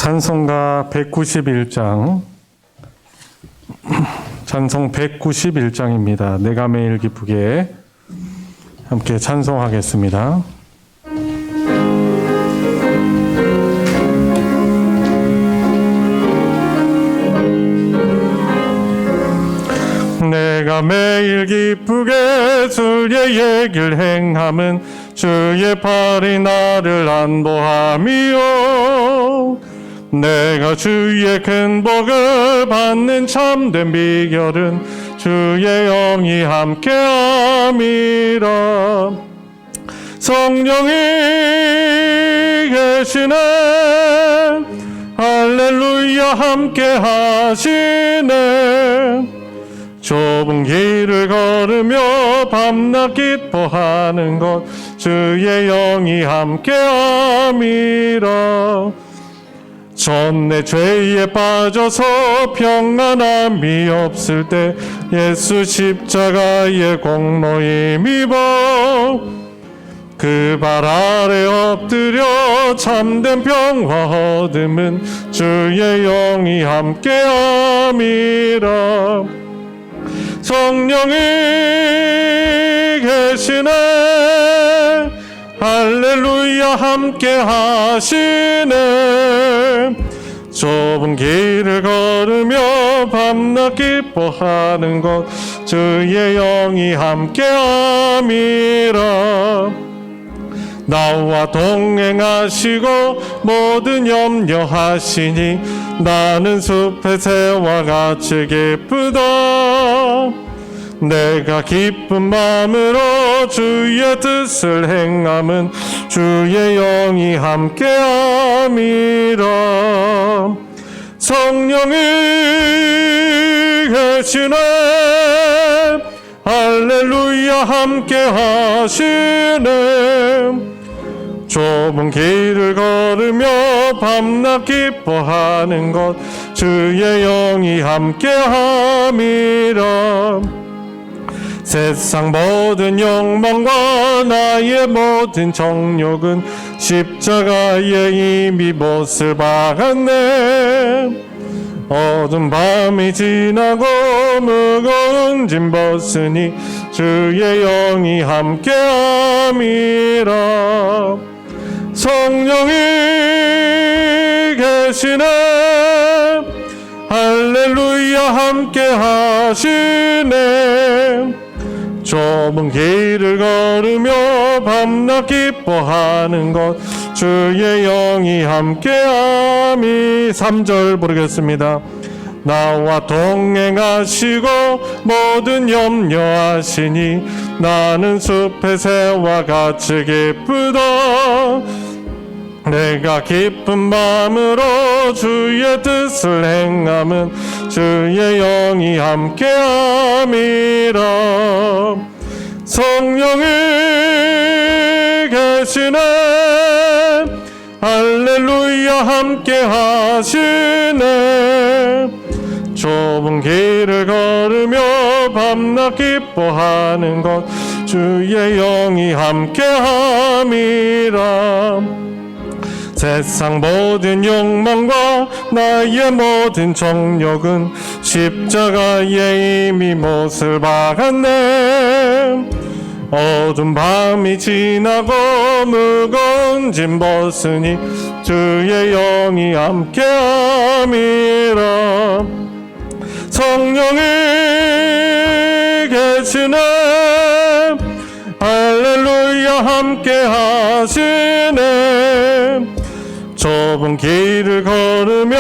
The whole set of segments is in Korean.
찬송가 191장, 찬송 191장입니다. 내가 매일 기쁘게 함께 찬송하겠습니다. 내가 매일 기쁘게 주의 얘기를 행함은 주의 팔이 나를 안보함이요, 내가 주의 큰 복을 받는 참된 비결은 주의 영이 함께함이라. 성령이 계시네, 할렐루야 함께하시네. 좁은 길을 걸으며 밤낮 기뻐하는 것 주의 영이 함께함이라. 전 내 죄에 빠져서 평안함이 없을 때 예수 십자가의 공로에 힘입어 그 발 아래 엎드려 참된 평화 얻음은 주의 영이 함께함이라. 성령이 계시네, 할렐루야 함께하시네. 좁은 길을 걸으며 밤낮 기뻐하는 것 주의 영이 함께함이라. 나와 동행하시고 모든 염려하시니 나는 숲의 새와 같이 기쁘다. 내가 기쁜 마음으로 주의 뜻을 행함은 주의 영이 함께함이라. 성령이 계시네, 할렐루야 함께하시네. 좁은 길을 걸으며 밤낮 기뻐하는 것 주의 영이 함께함이라. 세상 모든 욕망과 나의 모든 정욕은 십자가에 이미 못을 박았네. 어두운 밤이 지나고 무거운 짐 벗으니 주의 영이 함께함이라. 성령이 계시네, 할렐루야 함께하시네. 좁은 길을 걸으며 밤낮 기뻐하는 것 주의 영이 함께함이. 3절 부르겠습니다. 나와 동행하시고 모든 염려하시니 나는 숲의 새와 같이 기쁘다. 내가 기쁜 마음으로 주의 뜻을 행함은 주의 영이 함께함이라. 성령이 계시네, 할렐루야 함께하시네. 좁은 길을 걸으며 밤낮 기뻐하는 것 주의 영이 함께함이라. 세상 모든 욕망과 나의 모든 정욕은 십자가에 이미 못을 박았네. 어두운 밤이 지나고 무거운 짐 벗으니 주의 영이 함께함이라. 성령이 계시네, 할렐루야 함께하시네. 좁은 길을 걸으며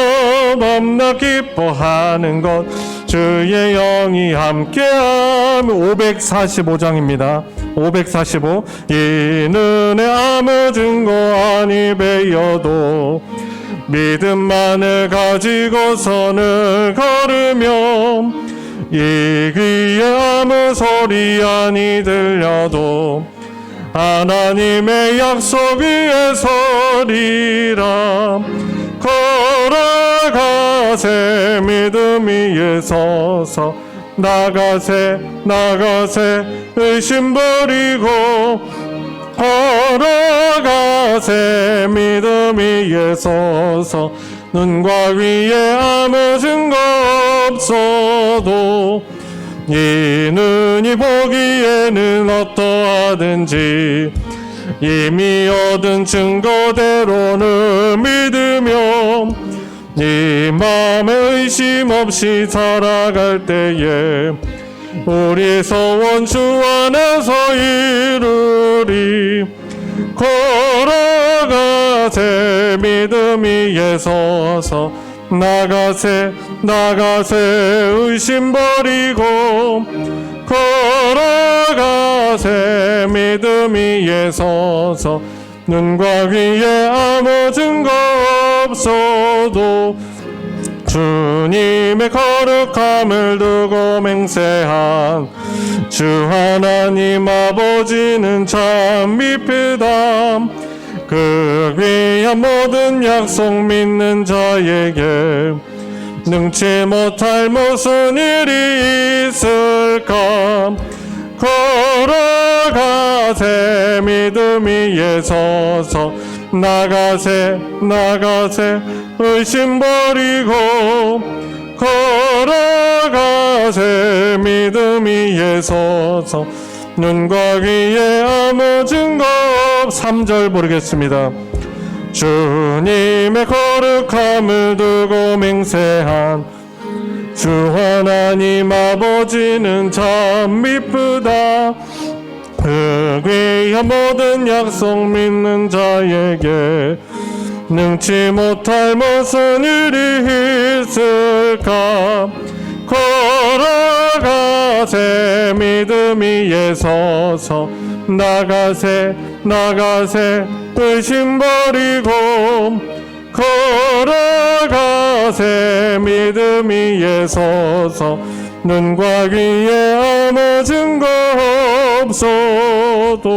밤낮 기뻐하는 것 주의 영이 함께함. 545장입니다. 545. 이 눈에 아무 증거 아니 베어도 믿음만을 가지고 선을 걸으며 이 귀에 아무 소리 아니 들려도 하나님의 약속 위에 서리라. 걸어가세 믿음 위에 서서 나가세 나가세 의심 버리고 걸어가세 믿음 위에 서서 눈과 귀에 아무 증거 없어도 이 눈이 보기에는 어떠하든지 이미 얻은 증거대로는 믿으며 이 마음에 의심 없이 살아갈 때에 우리 소원 주 안에서 이루리. 걸어가세 믿음 위에 서서 나가세 의심 버리고 걸어가세 믿음 위에 서서 눈과 귀에 아무 증거 없어도 주님의 거룩함을 두고 맹세한 주 하나님 아버지는 참 미쁘다. 그 귀한 모든 약속 믿는 자에게 능치 못할 무슨 일이 있을까. 걸어가세 믿음 위에 서서 나가세 의심 버리고 걸어가세 믿음 위에 서서 눈과 귀에 아무 증거 3절 부르겠습니다. 주님의 거룩함을 두고 맹세한 주 하나님 아버지는 참 미쁘다. 그 귀한 모든 약속 믿는 자에게 능치 못할 무슨 일이 있을까. 걸어가세 믿음 위에 서서 나가세 의심 버리고 걸어가세 믿음 위에 서서 눈과 귀에 아무 증거 없어도.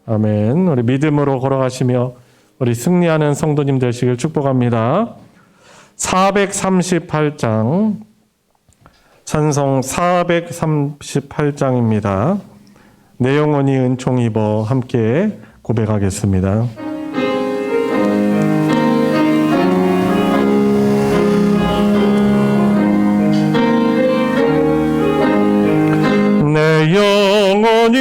아멘. 우리 믿음으로 걸어가시며 우리 승리하는 성도님 되시길 축복합니다. 438장 찬송 438장입니다. 내 영혼이 은총 입어 함께 고백하겠습니다. 내 영혼이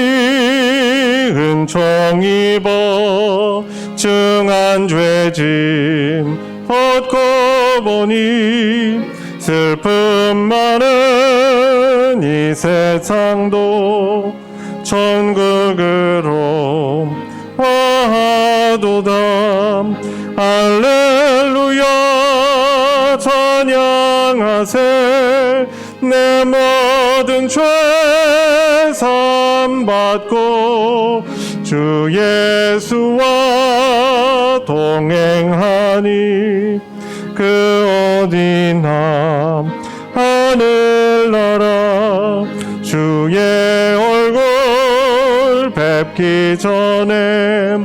은총 입어 중한 죄짐 벗고 보니 슬픔 많은 이 세상도 천국으로 와도다. 할렐루야 찬양하세. 내 모든 죄 산 받고 주 예수와 동행하니 그 어디나 하늘나라 주의 얼굴 뵙기 전에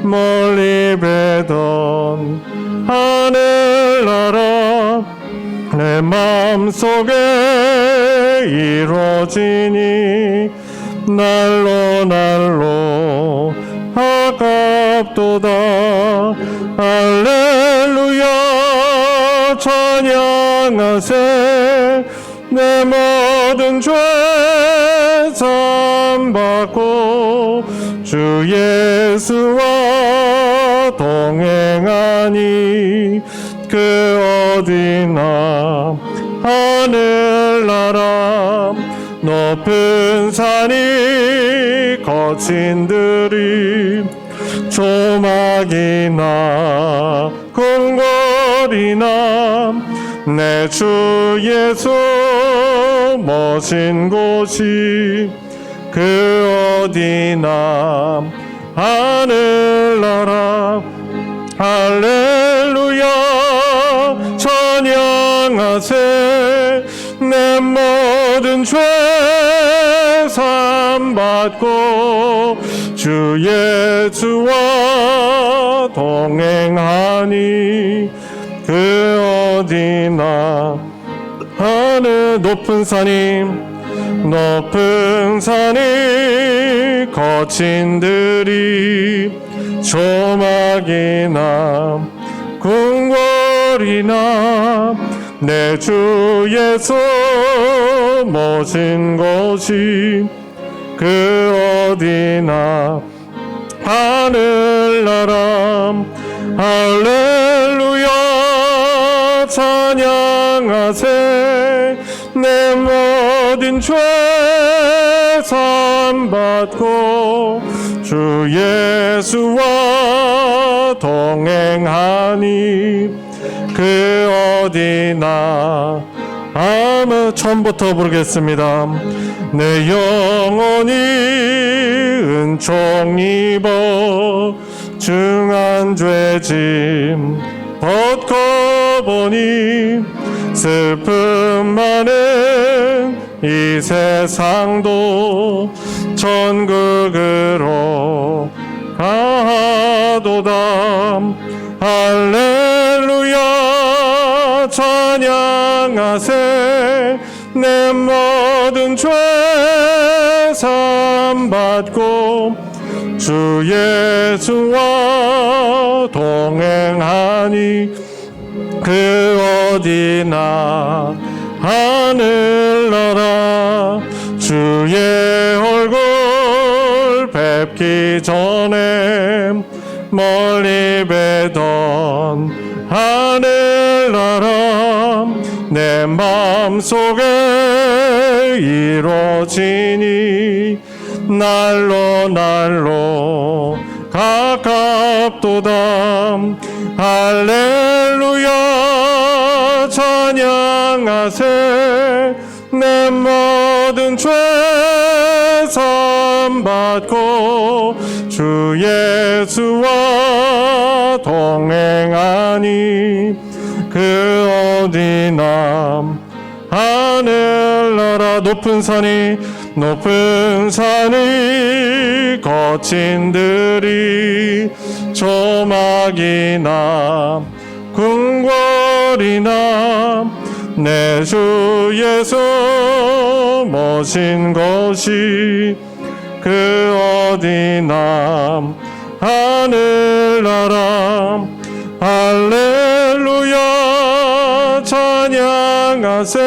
멀리 뵈던 하늘나라 내 마음속에 이루어지니 날로 아깝도다. 할렐루야 찬양하세. 내 모든 죄 산 받고 주 예수와 동행하니 그 어디나 하늘나라 높은 산이 거친 들이 조막이나 궁궐이나 내 주 예수 모신 곳이 그 어디나 하늘나라. 할렐루야 찬양하세. 내 모든 죄 산 받고 주 예수와 동행하니 그 어디나 하늘 높은 산이 높은 산이 거친 들이 조막이나 궁궐이나 내 주 예수 모신 곳이 그 어디나 하늘나라 할렐루야 찬양하세 내 모든 죄 사함받고 주 예수와 동행하니 그 어디나 아무 처음부터 부르겠습니다. 내 영혼이 은총 입어 중한 죄짐 벗고 보니 슬픔 많은 이 세상도 천국으로 가도다. 할렐루야 찬양하세 내 모든 죄 사함받고 주 예수와 동행하니 그 어디나 하늘나라 주의 얼굴 뵙기 전에 멀리 뵈던 하늘나라 내 마음속에 이루어지니 날로 날로 가깝도다. 할렐루야 찬양하세 내 모든 죄 사함받고 주 예수와 동행하니 그 어디나 하늘나라 높은 산이 거친 들이 조막이나 궁궐이나 내 주 예수 모신 곳이 그 어디나 하늘나라 할렐루야 찬양하세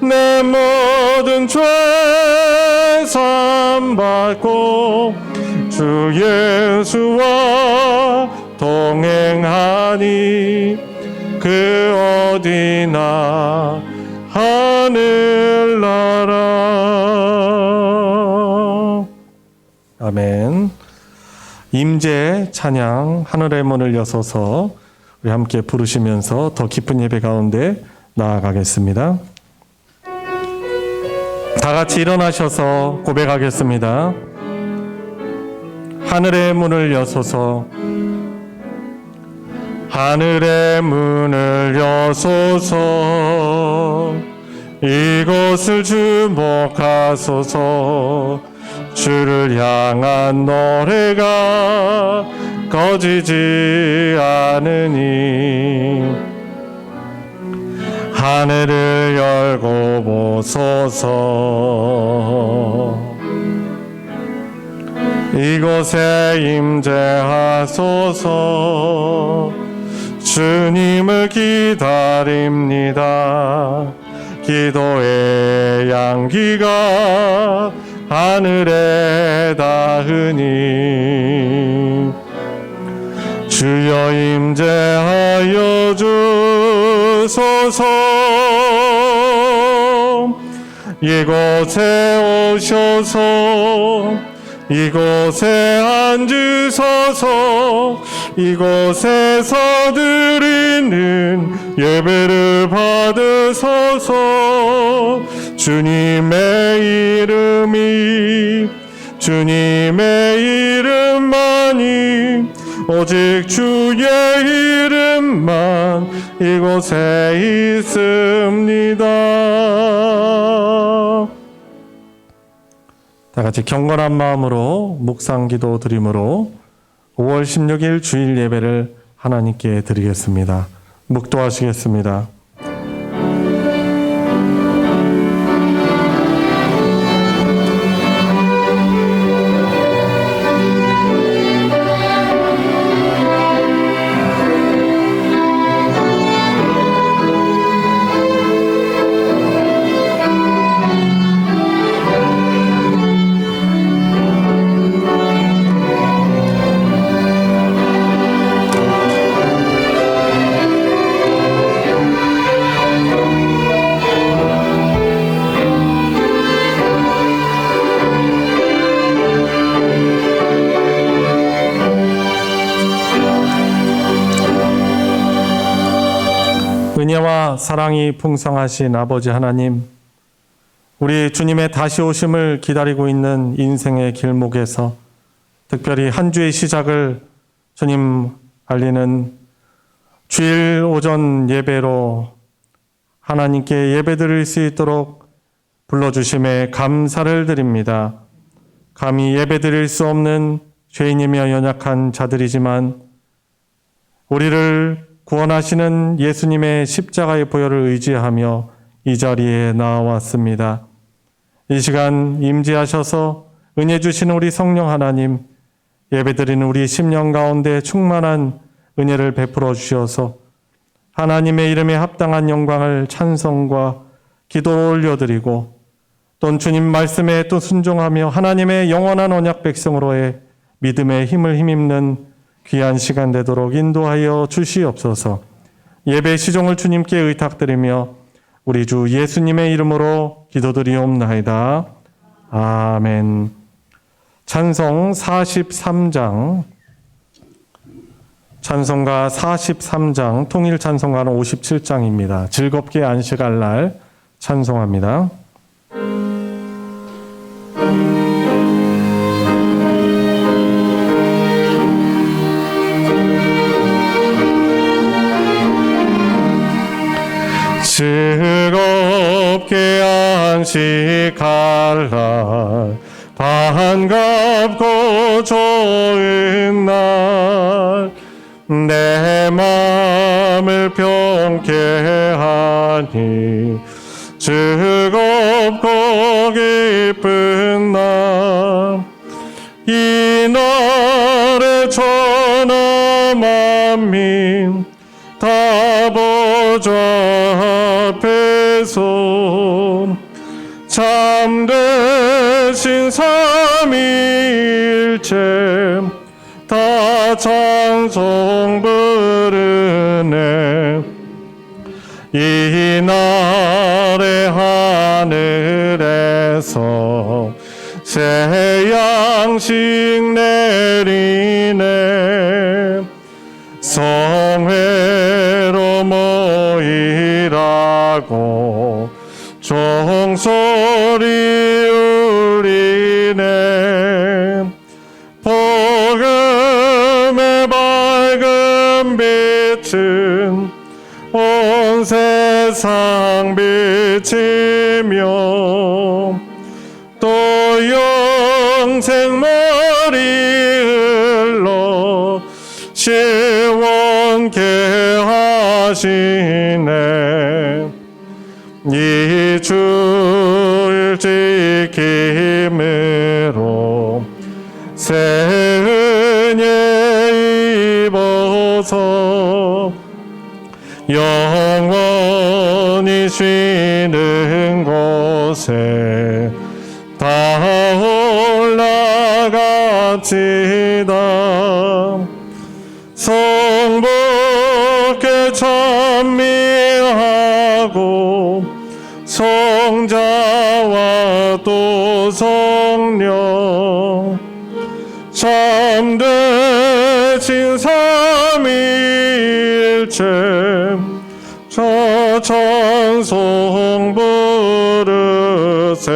내 모든 죄 사함받고 주 예수와 동행하니 그 어디나 하늘나라. 아멘. 임재 찬양 하늘의 문을 여소서 우리 함께 부르시면서 더 깊은 예배 가운데 나아가겠습니다. 다 같이 일어나셔서 고백하겠습니다. 하늘의 문을 여소서 하늘의 문을 여소서 이곳을 주목하소서 주를 향한 노래가 꺼지지 않으니 하늘을 열고 보소서 이곳에 임재하소서 주님을 기다립니다. 기도의 양기가 하늘에 닿으니 주여 임재하여 주소서 이곳에 오셔서 이곳에 앉으소서 이곳에서 드리는 예배를 받으소서 주님의 이름만이 오직 주의 이름만 이곳에 있습니다. 다 같이 경건한 마음으로 묵상 기도 드림으로 5월 16일 주일 예배를 하나님께 드리겠습니다. 묵도하시겠습니다. 은혜와 사랑이 풍성하신 아버지 하나님, 우리 주님의 다시 오심을 기다리고 있는 인생의 길목에서 특별히 한 주의 시작을 주님 알리는 주일 오전 예배로 하나님께 예배드릴 수 있도록 불러주심에 감사를 드립니다. 감히 예배드릴 수 없는 죄인이며 연약한 자들이지만 우리를 구원하시는 예수님의 십자가의 보혈을 의지하며 이 자리에 나왔습니다. 이 시간 임재하셔서 은혜 주시는 우리 성령 하나님, 예배드리는 우리 심령 가운데 충만한 은혜를 베풀어 주셔서 하나님의 이름에 합당한 영광을 찬송과 기도로 올려드리고 또 주님 말씀에 또 순종하며 하나님의 영원한 언약 백성으로의 믿음의 힘을 힘입는 귀한 시간 되도록 인도하여 주시옵소서. 예배 시종을 주님께 의탁드리며 우리 주 예수님의 이름으로 기도드리옵나이다. 아멘. 찬송 43장, 찬송가 43장, 통일 찬송가는 57장입니다. 즐겁게 안식할 날 찬송합니다. 즐겁게 안식할 날, 반갑고 좋은 날, 내 마음을 평케 하니 즐겁고 기쁜 날, 이 날에 천하 만민 다 보좌 앞에서 참되신 삼위일체 다 찬송 부르네. 이 날에 하늘에서 새 양식 내리네. 성회로 모이라고 종소리 울리네. 복음의 밝은 빛은 온 세상 비치며 또 영생 머리 흘러 시원케 하시네. 이 주일 지킴으로 새 은혜 입어서 영원히 쉬는 곳에 다 올라갑시다. 성복에 찬미하고 성자와 또 성령 참되신 삼위일체 저 찬송 부르세.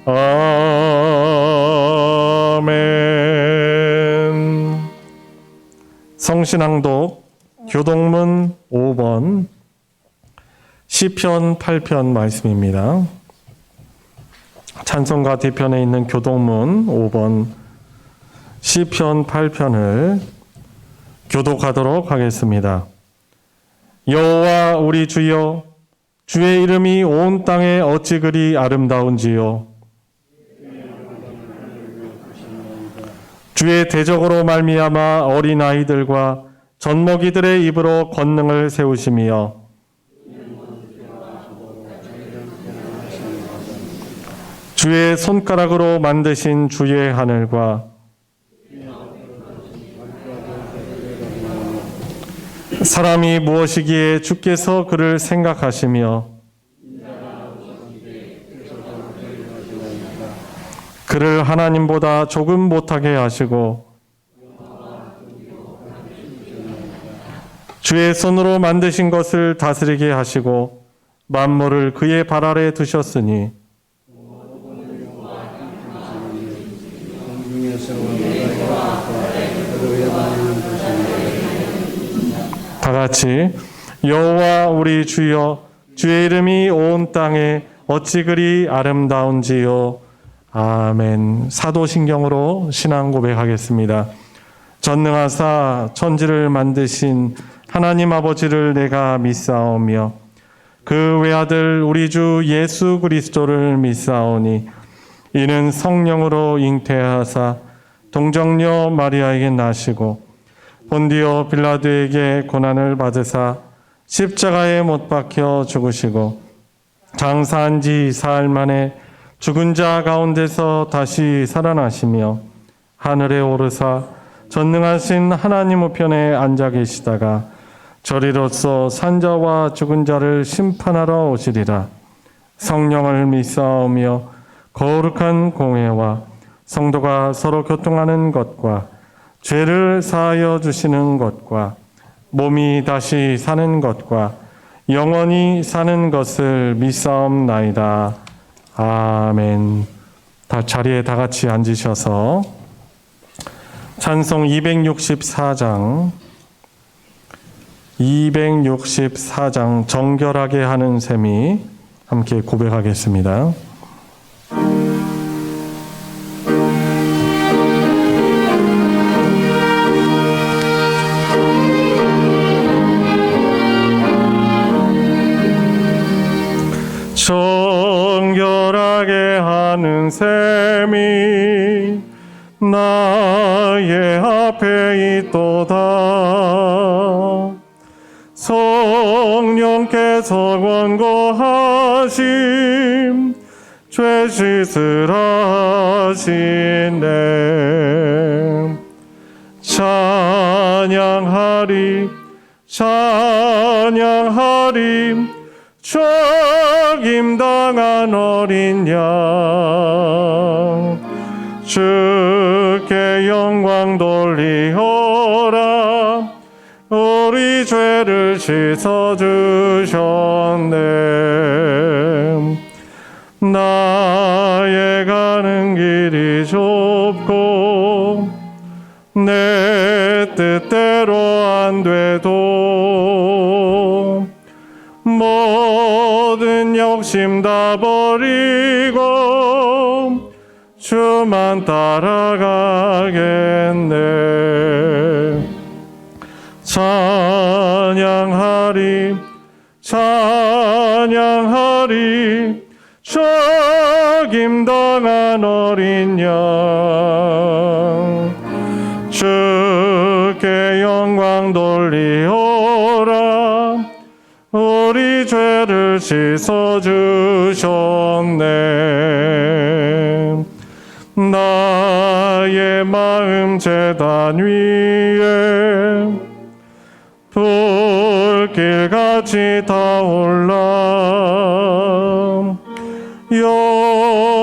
아멘. 성신앙독 교동문 5번 시편 8편 말씀입니다. 찬송가 뒤편에 있는 교동문 5번 시편 8편을 교독하도록 하겠습니다. 여호와 우리 주여, 주의 이름이 온 땅에 어찌 그리 아름다운지요. 주의 대적으로 말미암아 어린아이들과 젖먹이들의 입으로 권능을 세우시며 주의 손가락으로 만드신 주의 하늘과 사람이 무엇이기에 주께서 그를 생각하시며 그를 하나님보다 조금 못하게 하시고 주의 손으로 만드신 것을 다스리게 하시고 만물을 그의 발 아래 두셨으니 다 같이 여호와 우리 주여 주의 이름이 온 땅에 어찌 그리 아름다운지요. 아멘. 사도신경으로 신앙 고백하겠습니다. 전능하사 천지를 만드신 하나님 아버지를 내가 믿사오며 그 외아들 우리 주 예수 그리스도를 믿사오니 이는 성령으로 잉태하사 동정녀 마리아에게 나시고 본디오 빌라도에게 고난을 받으사 십자가에 못 박혀 죽으시고 장사한 지 사흘 만에 죽은 자 가운데서 다시 살아나시며 하늘에 오르사 전능하신 하나님 우편에 앉아 계시다가 저리로서 산자와 죽은 자를 심판하러 오시리라. 성령을 믿사오며 거룩한 공회와 성도가 서로 교통하는 것과 죄를 사하여 주시는 것과 몸이 다시 사는 것과 영원히 사는 것을 믿사옵나이다. 아멘. 다 자리에 다 같이 앉으셔서 찬송 264장 정결하게 하는 셈이 함께 고백하겠습니다. 정결하게 하는 셈이 나의 앞에 있도다. 성령께서 권고하심 죄 씻으라시네. 찬양하리 죽임당한 어린 양 주께 영광 돌리오라. 우리 죄를 씻어주셨네. 나의 가는 길이 좁고 내 뜻대로 안 돼도 모든 욕심 다 버리고 주만 따라가겠네. 찬양하리 죽임당한 어린 양 주께 영광 돌리오라. 우리 죄를 씻어주셨네. 나의 마음 제단 위에 불길같이 타올라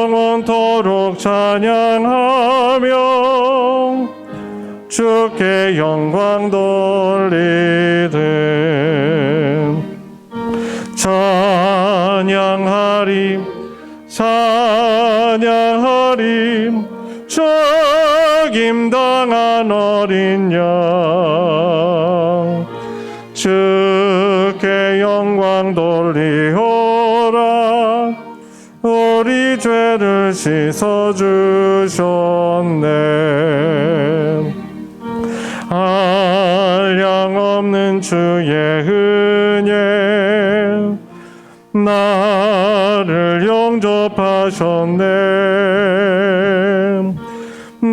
영원토록 찬양하며 주께 영광 돌리되 찬양하리 죽임당한 어린 양 주께 영광 돌리오라. 우리 죄를 씻어주셨네. 한량없는 주의 은혜 나를 영접하셨네.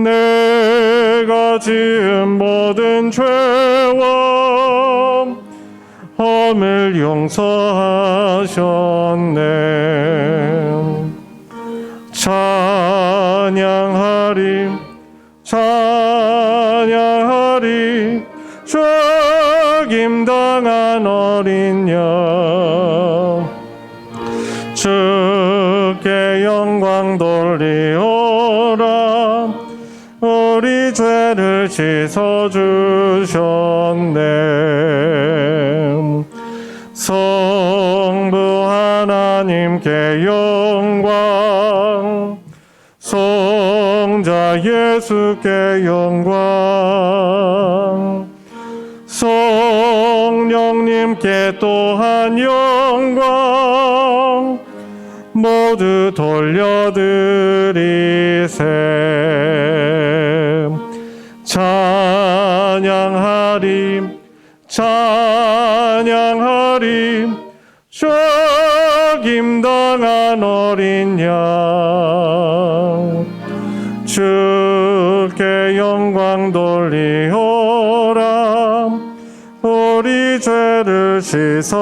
내가 지은 모든 죄와 험을 용서하셨네. 찬양하리 죽임당한 어린 양 주께 영광 돌리오라. 우리 죄 죄를 씻어주셨네. 성부 하나님께 영광, 성자 예수께 영광, 성령님께 또한 영광 모두 돌려드리세. 찬양하리 찬양하리 죽임당한 어린 양, 주께 영광 돌리오라. 우리 죄를 씻어주셨네.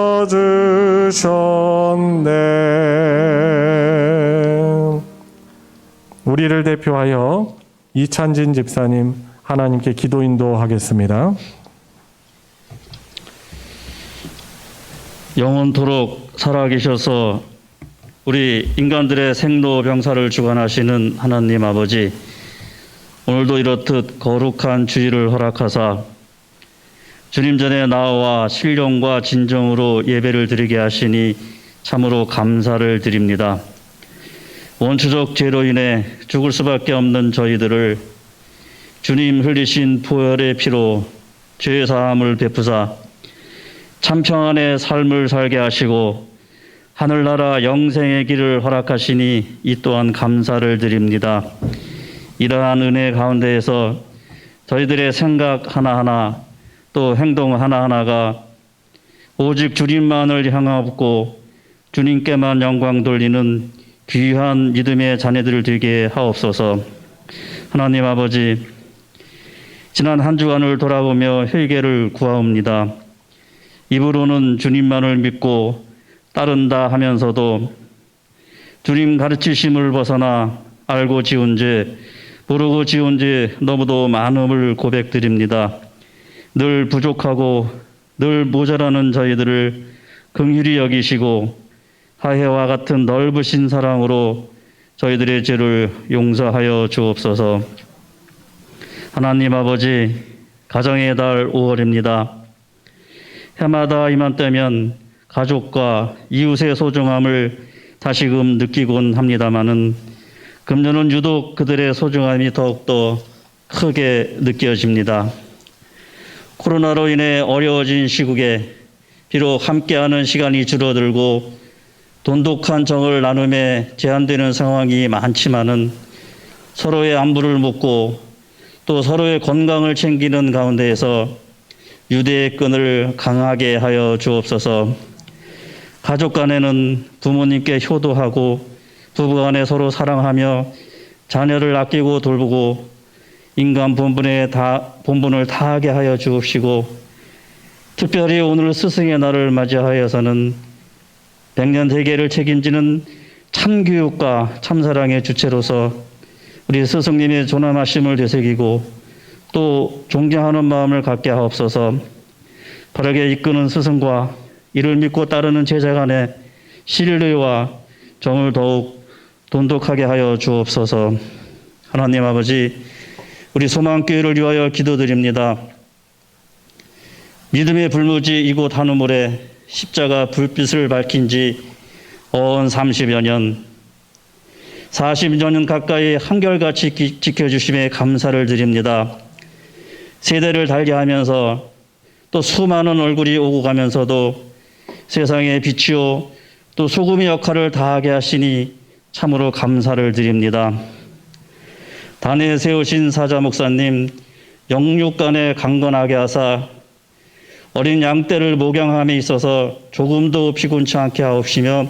우리를 대표하여 이찬진 집사님 하나님께 기도 인도하겠습니다. 영원토록 살아계셔서 우리 인간들의 생로병사를 주관하시는 하나님 아버지, 오늘도 이렇듯 거룩한 주일을 허락하사 주님 전에 나와 신령과 진정으로 예배를 드리게 하시니 참으로 감사를 드립니다. 원초적 죄로 인해 죽을 수밖에 없는 저희들을 주님 흘리신 보혈의 피로 죄 사함을 베푸사 참 평안의 삶을 살게 하시고 하늘나라 영생의 길을 허락하시니 이 또한 감사를 드립니다. 이러한 은혜 가운데에서 저희들의 생각 하나하나 또 행동 하나하나가 오직 주님만을 향하고 주님께만 영광 돌리는 귀한 믿음의 자녀들을 되게 하옵소서. 하나님 아버지, 지난 한 주간을 돌아보며 회개를 구하옵니다. 입으로는 주님만을 믿고 따른다 하면서도 주님 가르치심을 벗어나 알고 지은 죄, 모르고 지은 죄 너무도 많음을 고백드립니다. 늘 부족하고 늘 모자라는 저희들을 긍휼히 여기시고 하해와 같은 넓으신 사랑으로 저희들의 죄를 용서하여 주옵소서. 하나님 아버지, 가정의 달 5월입니다. 해마다 이맘때면 가족과 이웃의 소중함을 다시금 느끼곤 합니다마는 금년은 유독 그들의 소중함이 더욱더 크게 느껴집니다. 코로나로 인해 어려워진 시국에 비록 함께하는 시간이 줄어들고 돈독한 정을 나눔에 제한되는 상황이 많지만은 서로의 안부를 묻고 또 서로의 건강을 챙기는 가운데에서 유대의 끈을 강하게 하여 주옵소서. 가족 간에는 부모님께 효도하고 부부 간에 서로 사랑하며 자녀를 아끼고 돌보고 인간 본분을 다하게 하여 주옵시고, 특별히 오늘 스승의 날을 맞이하여서는 백년 대계를 책임지는 참교육과 참사랑의 주체로서 우리 스승님의 존엄하심을 되새기고 또 존경하는 마음을 갖게 하옵소서. 바르게 이끄는 스승과 이를 믿고 따르는 제자 간의 신뢰와 정을 더욱 돈독하게 하여 주옵소서. 하나님 아버지, 우리 소망교회를 위하여 기도드립니다. 믿음의 불무지 이곳 한우물에 십자가 불빛을 밝힌 지 어언 30여 년, 40여 년 가까이 한결같이 지켜주심에 감사를 드립니다. 세대를 달리하면서 또 수많은 얼굴이 오고 가면서도 세상의 빛이요 또 소금의 역할을 다하게 하시니 참으로 감사를 드립니다. 단에 세우신 사자 목사님, 영육간에 강건하게 하사 어린 양떼를 목양함에 있어서 조금도 피곤치 않게 하옵시며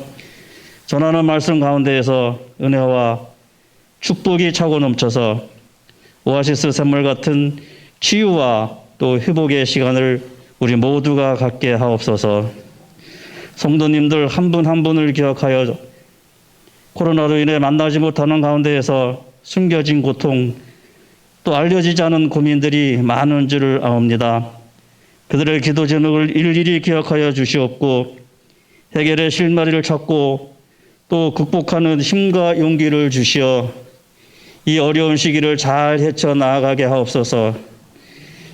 전하는 말씀 가운데에서 은혜와 축복이 차고 넘쳐서 오아시스 샘물 같은 치유와 또 회복의 시간을 우리 모두가 갖게 하옵소서. 성도님들 한 분 한 분을 기억하여 코로나로 인해 만나지 못하는 가운데에서 숨겨진 고통, 또 알려지지 않은 고민들이 많은 줄을 아옵니다. 그들의 기도 제목을 일일이 기억하여 주시옵고 해결의 실마리를 찾고 또 극복하는 힘과 용기를 주시어 이 어려운 시기를 잘 헤쳐나가게 하옵소서.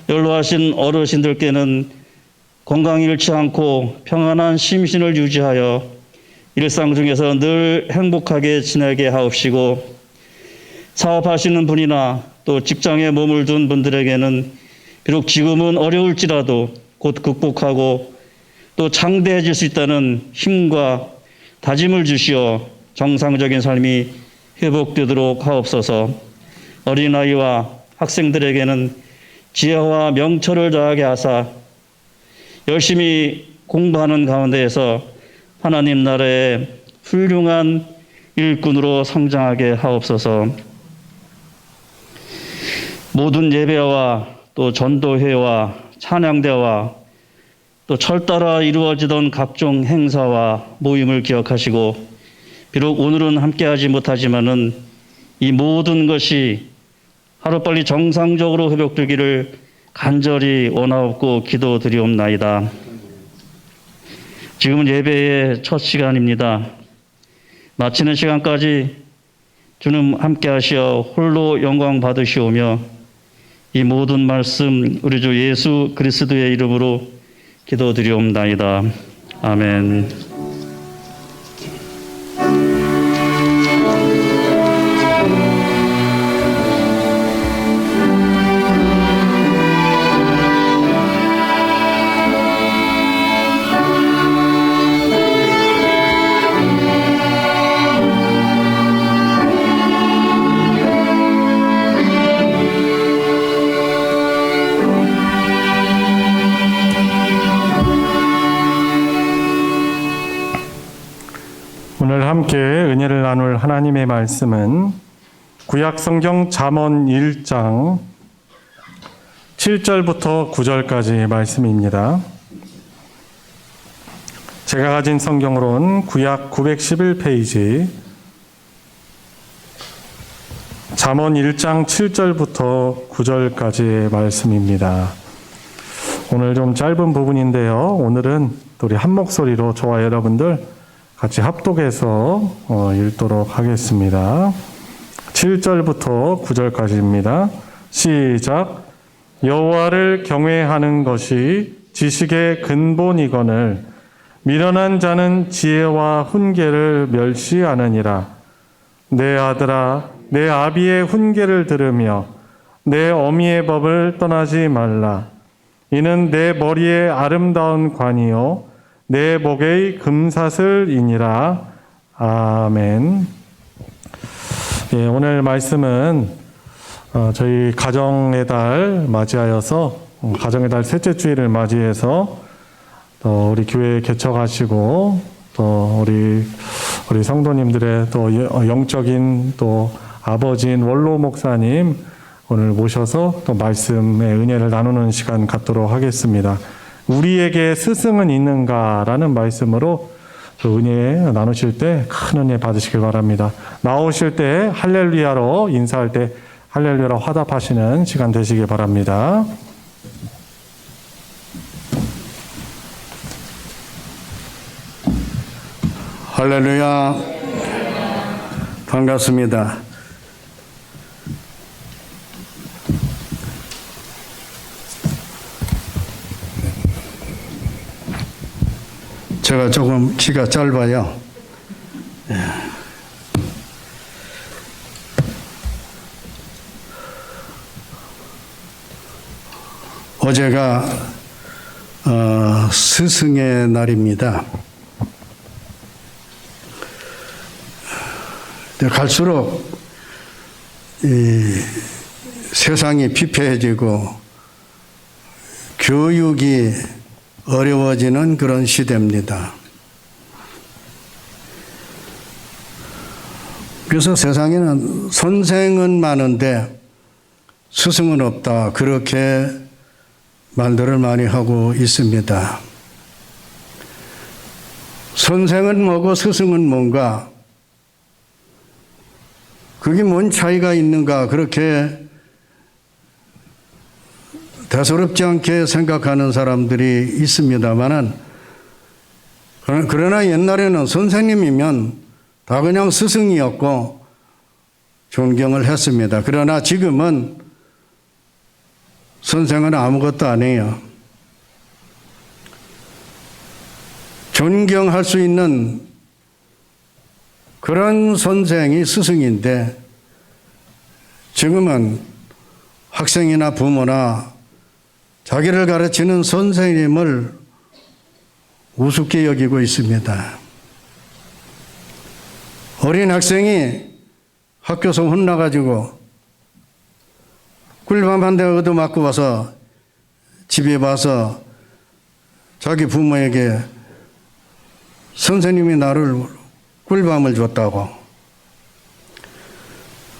연로하신 어르신들께는 건강 잃지 않고 평안한 심신을 유지하여 일상 중에서 늘 행복하게 지내게 하옵시고, 사업하시는 분이나 또 직장에 몸을 둔 분들에게는 비록 지금은 어려울지라도 곧 극복하고 또 창대해질 수 있다는 힘과 다짐을 주시어 정상적인 삶이 회복되도록 하옵소서. 어린아이와 학생들에게는 지혜와 명철을 더하게 하사 열심히 공부하는 가운데에서 하나님 나라의 훌륭한 일꾼으로 성장하게 하옵소서. 모든 예배와 또 전도회와 찬양대와 또 철따라 이루어지던 각종 행사와 모임을 기억하시고, 비록 오늘은 함께하지 못하지만은 이 모든 것이 하루빨리 정상적으로 회복되기를 간절히 원하옵고 기도드리옵나이다. 지금은 예배의 첫 시간입니다. 마치는 시간까지 주님 함께하시어 홀로 영광 받으시오며, 이 모든 말씀 우리 주 예수 그리스도의 이름으로 기도드리옵나이다. 아멘. 오늘 함께 은혜를 나눌 하나님의 말씀은 구약성경 잠언 1장 7절부터 9절까지 말씀입니다. 제가 가진 성경으로는 구약 911페이지 잠언 1장 7절부터 9절까지의 말씀입니다. 오늘 좀 짧은 부분인데요. 오늘은 우리 한 목소리로 저와 여러분들 같이 합독해서 읽도록 하겠습니다. 7절부터 9절까지입니다. 시작. 여호와를 경외하는 것이 지식의 근본이거늘 미련한 자는 지혜와 훈계를 멸시하느니라. 내 아들아, 내 아비의 훈계를 들으며 내 어미의 법을 떠나지 말라. 이는 내 머리의 아름다운 관이요 내 목의 금사슬이니라. 아멘. 예, 오늘 말씀은 저희 가정의 달 맞이하여서 가정의 달 셋째 주일을 맞이해서 또 우리 교회 개척하시고 또 우리 성도님들의 또 영적인 또 아버지인 원로 목사님 오늘 모셔서 또 말씀의 은혜를 나누는 시간 갖도록 하겠습니다. 우리에게 스승은 있는가라는 말씀으로 그 은혜 나누실 때 큰 은혜 받으시길 바랍니다. 나오실 때 할렐루야로 인사할 때 할렐루야로 화답하시는 시간 되시길 바랍니다. 할렐루야. 반갑습니다. 제가 조금 키가 짧아요. 어제가 스승의 날입니다. 갈수록 세상이 피폐해지고 교육이 어려워지는 그런 시대입니다. 그래서 세상에는 선생은 많은데 스승은 없다, 그렇게 말들을 많이 하고 있습니다. 선생은 뭐고 스승은 뭔가, 그게 뭔 차이가 있는가, 그렇게 대수롭지 않게 생각하는 사람들이 있습니다만은, 그러나 옛날에는 선생님이면 다 그냥 스승이었고 존경을 했습니다. 그러나 지금은 선생은 아무것도 안 해요. 존경할 수 있는 그런 선생이 스승인데 지금은 학생이나 부모나 자기를 가르치는 선생님을 우습게 여기고 있습니다. 어린 학생이 학교에서 혼나가지고 꿀밤 한 대 얻어맞고 와서 집에 와서 자기 부모에게 선생님이 나를 꿀밤을 줬다고.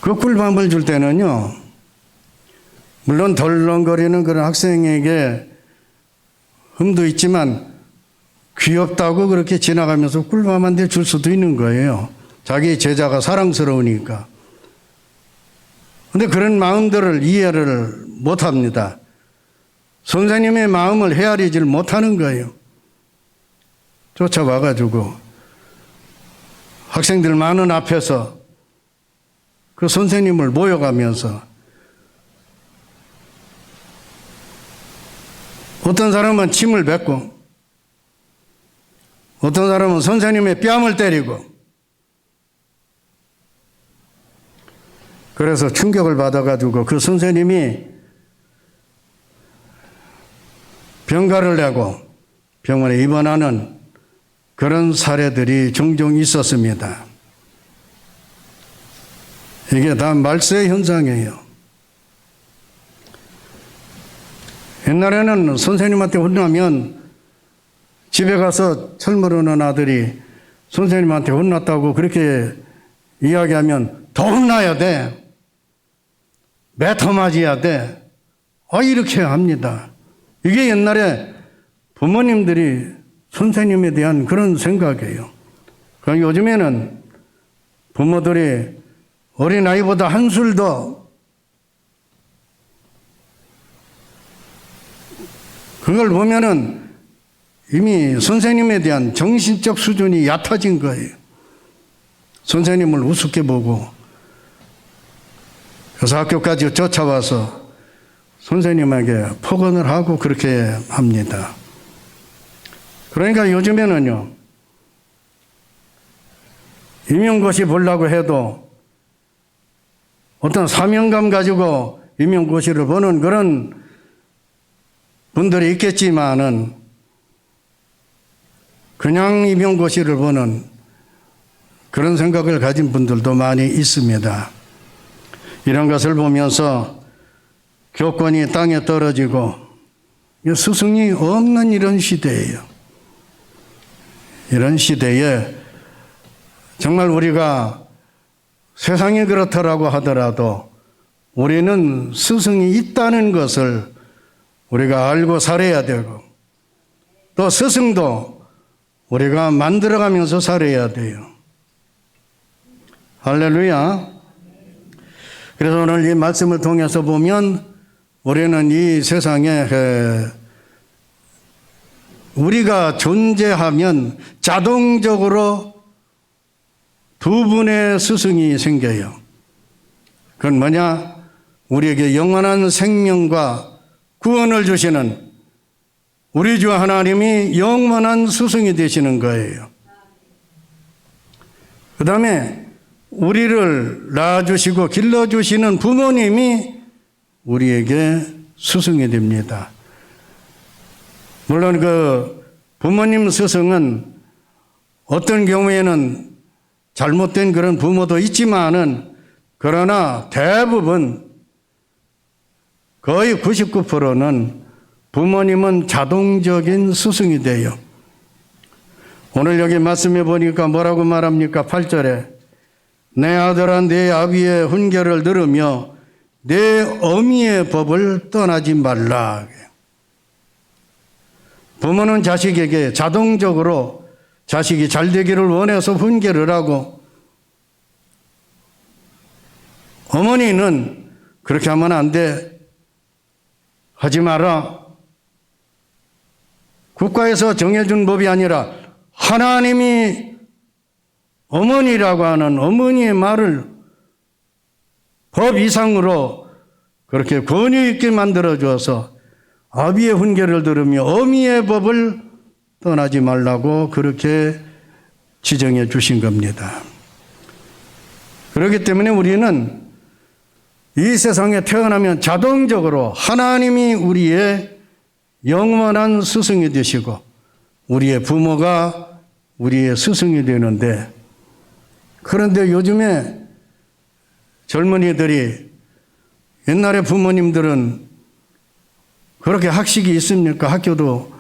그 꿀밤을 줄 때는요, 물론 덜렁거리는 그런 학생에게 흠도 있지만 귀엽다고 그렇게 지나가면서 꿀밤 한 대 줄 수도 있는 거예요. 자기 제자가 사랑스러우니까. 근데 그런 마음들을 이해를 못 합니다. 선생님의 마음을 헤아리질 못하는 거예요. 쫓아와가지고 학생들 많은 앞에서 그 선생님을 모여가면서 어떤 사람은 침을 뱉고 어떤 사람은 선생님의 뺨을 때리고 그래서 충격을 받아가지고 그 선생님이 병가를 내고 병원에 입원하는 그런 사례들이 종종 있었습니다. 이게 다 말세 현상이에요. 옛날에는 선생님한테 혼나면 집에 가서 철모르는 아들이 선생님한테 혼났다고 그렇게 이야기하면 더 혼나야 돼. 매터 맞아야 돼. 이렇게 합니다. 이게 옛날에 부모님들이 선생님에 대한 그런 생각이에요. 그러니까 요즘에는 부모들이 어린아이보다 한술 더 그걸 보면은 이미 선생님에 대한 정신적 수준이 얕아진 거예요. 선생님을 우습게 보고 그래서 학교까지 쫓아와서 선생님에게 폭언을 하고 그렇게 합니다. 그러니까 요즘에는요, 임용고시 보려고 해도 어떤 사명감 가지고 임용고시를 보는 그런 분들이 있겠지만은 그냥 임용고시를 보는 그런 생각을 가진 분들도 많이 있습니다. 이런 것을 보면서 교권이 땅에 떨어지고 스승이 없는 이런 시대예요. 이런 시대에 정말 우리가 세상이 그렇다라고 하더라도 우리는 스승이 있다는 것을 우리가 알고 살아야 되고 또 스승도 우리가 만들어가면서 살아야 돼요. 할렐루야. 그래서 오늘 이 말씀을 통해서 보면 우리는 이 세상에 우리가 존재하면 자동적으로 두 분의 스승이 생겨요. 그건 뭐냐? 우리에게 영원한 생명과 구원을 주시는 우리 주 하나님이 영원한 스승이 되시는 거예요. 그 다음에 우리를 낳아주시고 길러주시는 부모님이 우리에게 스승이 됩니다. 물론 그 부모님 스승은 어떤 경우에는 잘못된 그런 부모도 있지만은 그러나 대부분 거의 99%는 부모님은 자동적인 스승이 돼요. 오늘 여기 말씀해 보니까 뭐라고 말합니까? 8절에 내 아들아 내 아비의 훈계를 들으며 내 어미의 법을 떠나지 말라. 부모는 자식에게 자동적으로 자식이 잘 되기를 원해서 훈계를 하고 어머니는 그렇게 하면 안 돼. 하지 마라. 국가에서 정해준 법이 아니라 하나님이 어머니라고 하는 어머니의 말을 법 이상으로 그렇게 권위 있게 만들어 주어서 아비의 훈계를 들으며 어미의 법을 떠나지 말라고 그렇게 지정해 주신 겁니다. 그렇기 때문에 우리는 이 세상에 태어나면 자동적으로 하나님이 우리의 영원한 스승이 되시고 우리의 부모가 우리의 스승이 되는데, 그런데 요즘에 젊은이들이 옛날에 부모님들은 그렇게 학식이 있습니까? 학교도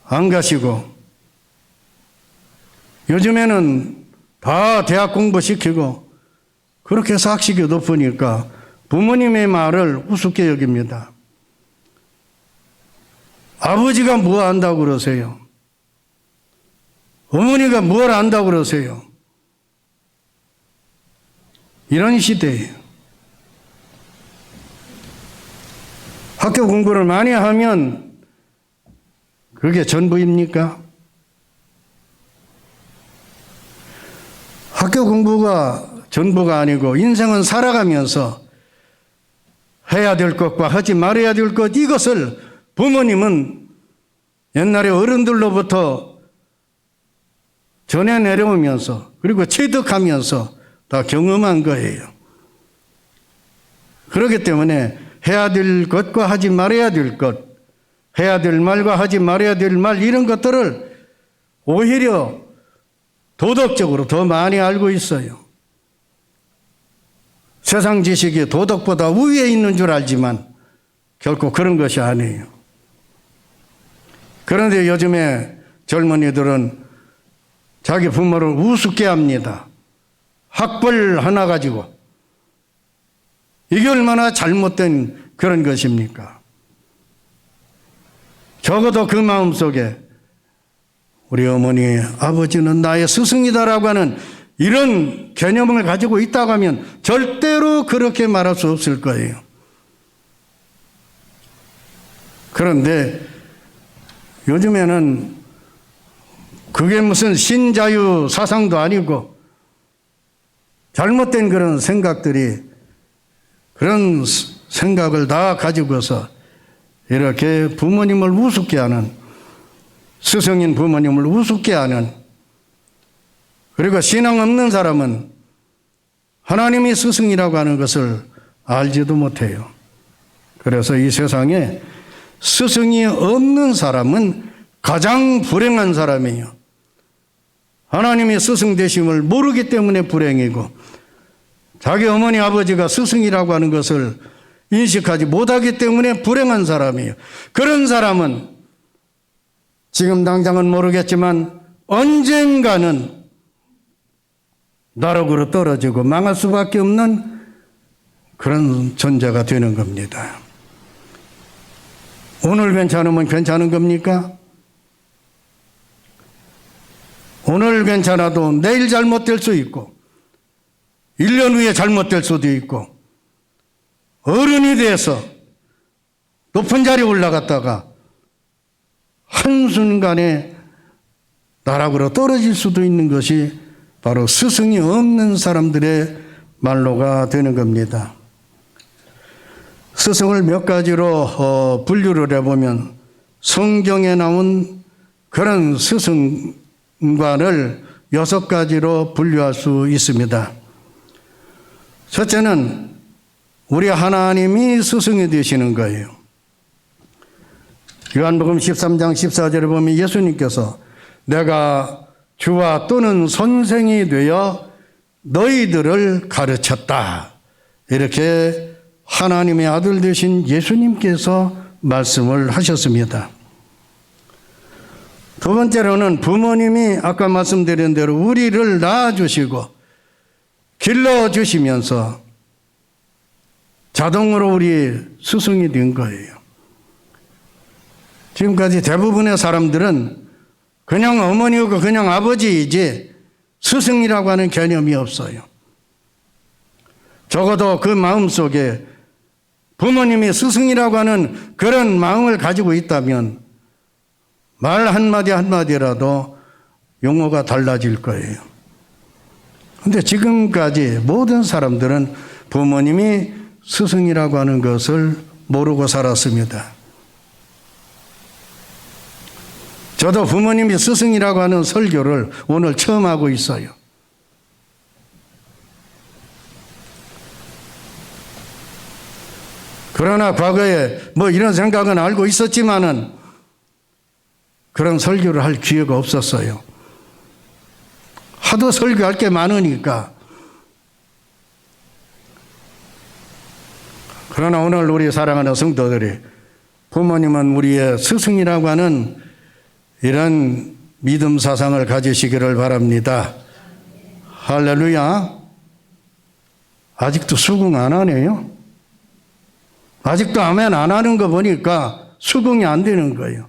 안 가시고 요즘에는 다 대학 공부시키고 그렇게 해서 학식이 높으니까 부모님의 말을 우습게 여깁니다. 아버지가 뭐 안다고 그러세요? 어머니가 뭘 안다고 그러세요? 이런 시대예요. 학교 공부를 많이 하면 그게 전부입니까? 학교 공부가 전부가 아니고 인생은 살아가면서 해야 될 것과 하지 말아야 될 것, 이것을 부모님은 옛날에 어른들로부터 전해 내려오면서 그리고 체득하면서 다 경험한 거예요. 그렇기 때문에 해야 될 것과 하지 말아야 될 것, 해야 될 말과 하지 말아야 될 말, 이런 것들을 오히려 도덕적으로 더 많이 알고 있어요. 세상 지식이 도덕보다 위에 있는 줄 알지만 결코 그런 것이 아니에요. 그런데 요즘에 젊은이들은 자기 부모를 우습게 합니다. 학벌 하나 가지고. 이게 얼마나 잘못된 그런 것입니까? 적어도 그 마음속에 우리 어머니, 아버지는 나의 스승이다라고 하는 이런 개념을 가지고 있다고 하면 절대로 그렇게 말할 수 없을 거예요. 그런데 요즘에는 그게 무슨 신자유 사상도 아니고 잘못된 그런 생각들이, 그런 생각을 다 가지고서 이렇게 부모님을 우습게 하는, 스승인 부모님을 우습게 하는, 그리고 신앙 없는 사람은 하나님이 스승이라고 하는 것을 알지도 못해요. 그래서 이 세상에 스승이 없는 사람은 가장 불행한 사람이에요. 하나님의 스승 되심을 모르기 때문에 불행이고, 자기 어머니 아버지가 스승이라고 하는 것을 인식하지 못하기 때문에 불행한 사람이에요. 그런 사람은 지금 당장은 모르겠지만 언젠가는 나락으로 떨어지고 망할 수밖에 없는 그런 존재가 되는 겁니다. 오늘 괜찮으면 괜찮은 겁니까? 오늘 괜찮아도 내일 잘못될 수 있고 1년 후에 잘못될 수도 있고, 어른이 돼서 높은 자리에 올라갔다가 한순간에 나락으로 떨어질 수도 있는 것이 바로 스승이 없는 사람들의 말로가 되는 겁니다. 스승을 몇 가지로 분류를 해보면 성경에 나온 그런 스승관을 6가지로 분류할 수 있습니다. 첫째는 우리 하나님이 스승이 되시는 거예요. 요한복음 13장 14절에 보면 예수님께서 내가 주와 또는 선생이 되어 너희들을 가르쳤다, 이렇게 하나님의 아들 되신 예수님께서 말씀을 하셨습니다. 두 번째로는 부모님이 아까 말씀드린 대로 우리를 낳아주시고 길러주시면서 자동으로 우리 스승이 된 거예요. 지금까지 대부분의 사람들은 그냥 어머니고 그냥 아버지이지 스승이라고 하는 개념이 없어요. 적어도 그 마음속에 부모님이 스승이라고 하는 그런 마음을 가지고 있다면 말 한마디 한마디라도 용어가 달라질 거예요. 그런데 지금까지 모든 사람들은 부모님이 스승이라고 하는 것을 모르고 살았습니다. 저도 부모님이 스승이라고 하는 설교를 오늘 처음 하고 있어요. 그러나 과거에 뭐 이런 생각은 알고 있었지만은 그런 설교를 할 기회가 없었어요. 하도 설교할 게 많으니까. 그러나 오늘 우리 사랑하는 성도들이 부모님은 우리의 스승이라고 하는 이런 믿음 사상을 가지시기를 바랍니다. 할렐루야. 아직도 수긍 안 하네요. 아직도 아멘 안 하는 거 보니까 수긍이 안 되는 거예요.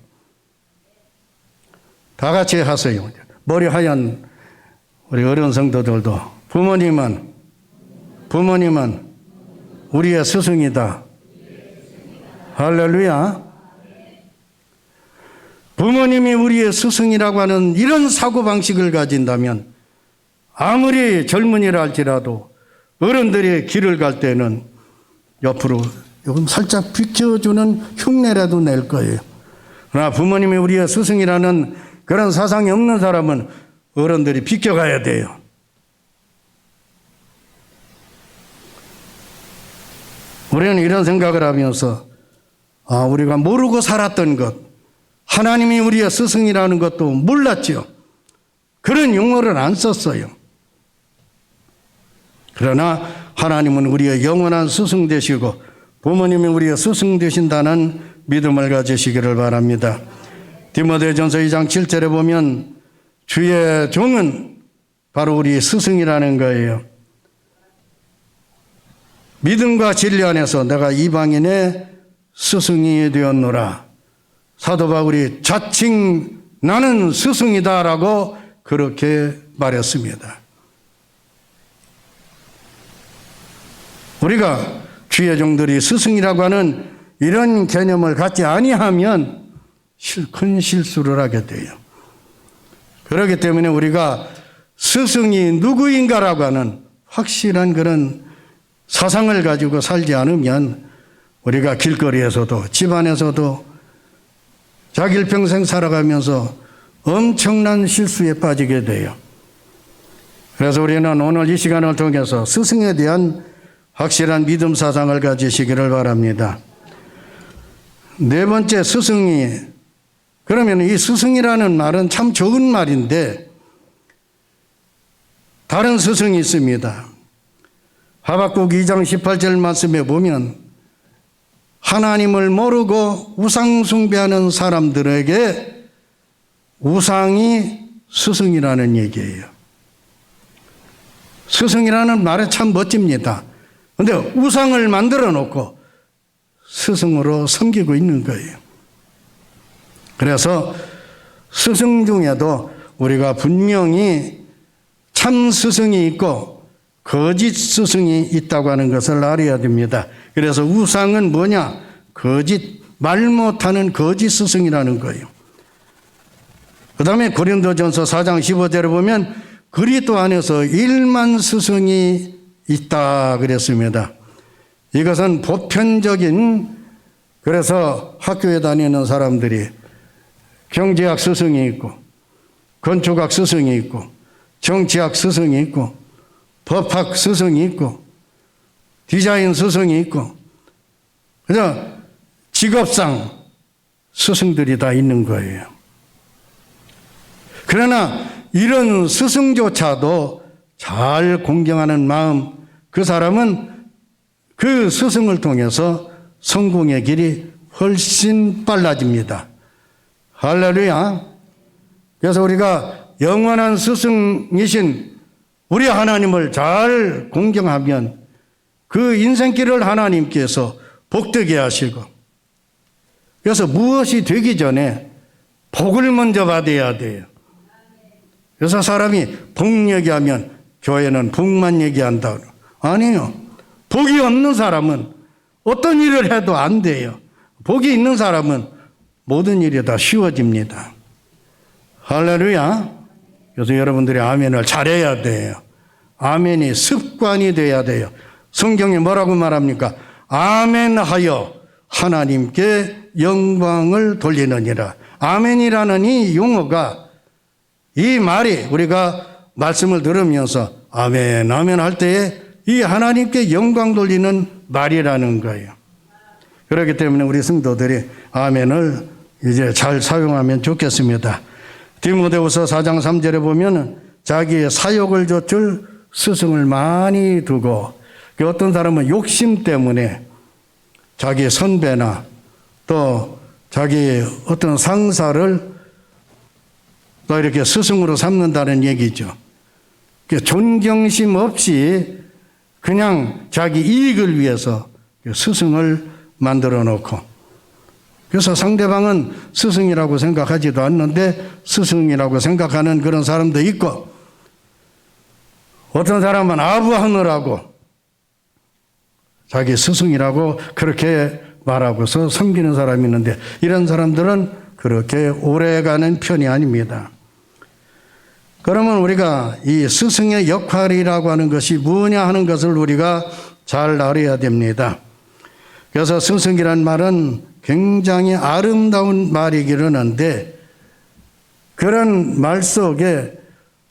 다 같이 하세요. 머리 하얀 우리 어려운 성도들도 부모님은 우리의 스승이다. 할렐루야. 부모님이 우리의 스승이라고 하는 이런 사고방식을 가진다면 아무리 젊은이라 할지라도 어른들이 길을 갈 때는 옆으로 조금 살짝 비켜주는 흉내라도 낼 거예요. 그러나 부모님이 우리의 스승이라는 그런 사상이 없는 사람은 어른들이 비켜가야 돼요. 우리는 이런 생각을 하면서 우리가 모르고 살았던 것, 하나님이 우리의 스승이라는 것도 몰랐죠. 그런 용어를 안 썼어요. 그러나 하나님은 우리의 영원한 스승 되시고 부모님이 우리의 스승 되신다는 믿음을 가지시기를 바랍니다. 디모데전서 2장 7절에 보면 주의 종은 바로 우리 스승이라는 거예요. 믿음과 진리 안에서 내가 이방인의 스승이 되었노라. 사도 바울이 자칭 나는 스승이다라고 그렇게 말했습니다. 우리가 주의 종들이 스승이라고 하는 이런 개념을 갖지 아니하면 큰 실수를 하게 돼요. 그렇기 때문에 우리가 스승이 누구인가라고 하는 확실한 그런 사상을 가지고 살지 않으면 우리가 길거리에서도 집안에서도 자기 일평생 살아가면서 엄청난 실수에 빠지게 돼요. 그래서 우리는 오늘 이 시간을 통해서 스승에 대한 확실한 믿음 사상을 가지시기를 바랍니다. 네 번째, 스승이, 그러면 이 스승이라는 말은 참 좋은 말인데 다른 스승이 있습니다. 하박국 2장 18절 말씀에 보면 하나님을 모르고 우상 숭배하는 사람들에게 우상이 스승이라는 얘기예요. 스승이라는 말이 참 멋집니다. 그런데 우상을 만들어 놓고 스승으로 섬기고 있는 거예요. 그래서 스승 중에도 우리가 분명히 참 스승이 있고 거짓 스승이 있다고 하는 것을 알아야 됩니다. 그래서 우상은 뭐냐? 거짓, 말 못하는 거짓 스승이라는 거예요. 그 다음에 고린도전서 4장 15절에 보면 그리스도 안에서 일만 스승이 있다 그랬습니다. 이것은 보편적인, 그래서 학교에 다니는 사람들이 경제학 스승이 있고 건축학 스승이 있고 정치학 스승이 있고 법학 스승이 있고 디자인 스승이 있고 그냥 직업상 스승들이 다 있는 거예요. 그러나 이런 스승조차도 잘 공경하는 마음, 그 사람은 그 스승을 통해서 성공의 길이 훨씬 빨라집니다. 할렐루야. 그래서 우리가 영원한 스승이신 우리 하나님을 잘 공경하면 그 인생길을 하나님께서 복되게 하시고, 그래서 무엇이 되기 전에 복을 먼저 받아야 돼요. 그래서 사람이 복 얘기하면 교회는 복만 얘기한다. 아니에요. 복이 없는 사람은 어떤 일을 해도 안 돼요. 복이 있는 사람은 모든 일이 다 쉬워집니다. 할렐루야. 그래서 여러분들이 아멘을 잘해야 돼요. 아멘이 습관이 돼야 돼요. 성경에 뭐라고 말합니까? 아멘하여 하나님께 영광을 돌리느니라. 아멘이라는 이 용어가, 이 말이 우리가 말씀을 들으면서 아멘 아멘 할 때에 이 하나님께 영광 돌리는 말이라는 거예요. 그렇기 때문에 우리 성도들이 아멘을 이제 잘 사용하면 좋겠습니다. 디모데후서 4장 3절에 보면 자기의 사욕을 좇을 스승을 많이 두고, 어떤 사람은 욕심 때문에 자기 선배나 또 자기 어떤 상사를 또 이렇게 스승으로 삼는다는 얘기죠. 존경심 없이 그냥 자기 이익을 위해서 스승을 만들어 놓고, 그래서 상대방은 스승이라고 생각하지도 않는데 스승이라고 생각하는 그런 사람도 있고, 어떤 사람은 아부하느라고 자기 스승이라고 그렇게 말하고서 섬기는 사람이 있는데, 이런 사람들은 그렇게 오래가는 편이 아닙니다. 그러면 우리가 이 스승의 역할이라고 하는 것이 뭐냐 하는 것을 우리가 잘 알아야 됩니다. 그래서 스승이란 말은 굉장히 아름다운 말이기는 한데, 그런 말 속에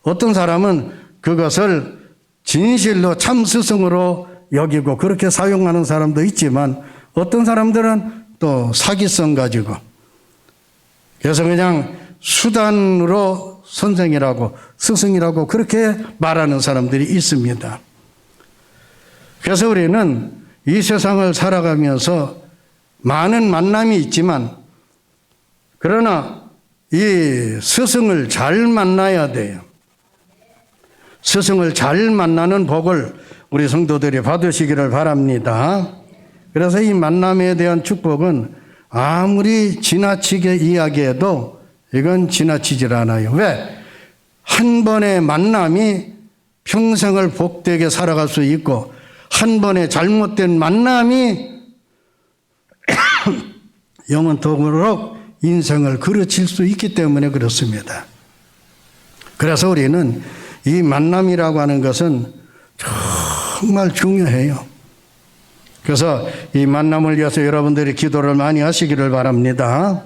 어떤 사람은 그것을 진실로 참 스승으로 여기고 그렇게 사용하는 사람도 있지만, 어떤 사람들은 또 사기성 가지고, 그래서 그냥 수단으로 선생이라고 스승이라고 그렇게 말하는 사람들이 있습니다. 그래서 우리는 이 세상을 살아가면서 많은 만남이 있지만, 그러나 이 스승을 잘 만나야 돼요. 스승을 잘 만나는 복을 우리 성도들이 받으시기를 바랍니다. 그래서 이 만남에 대한 축복은 아무리 지나치게 이야기해도 이건 지나치질 않아요. 왜? 한 번의 만남이 평생을 복되게 살아갈 수 있고, 한 번의 잘못된 만남이 영원토록 인생을 그르칠 수 있기 때문에 그렇습니다. 그래서 우리는 이 만남이라고 하는 것은 정말 중요해요. 그래서 이 만남을 위해서 여러분들이 기도를 많이 하시기를 바랍니다.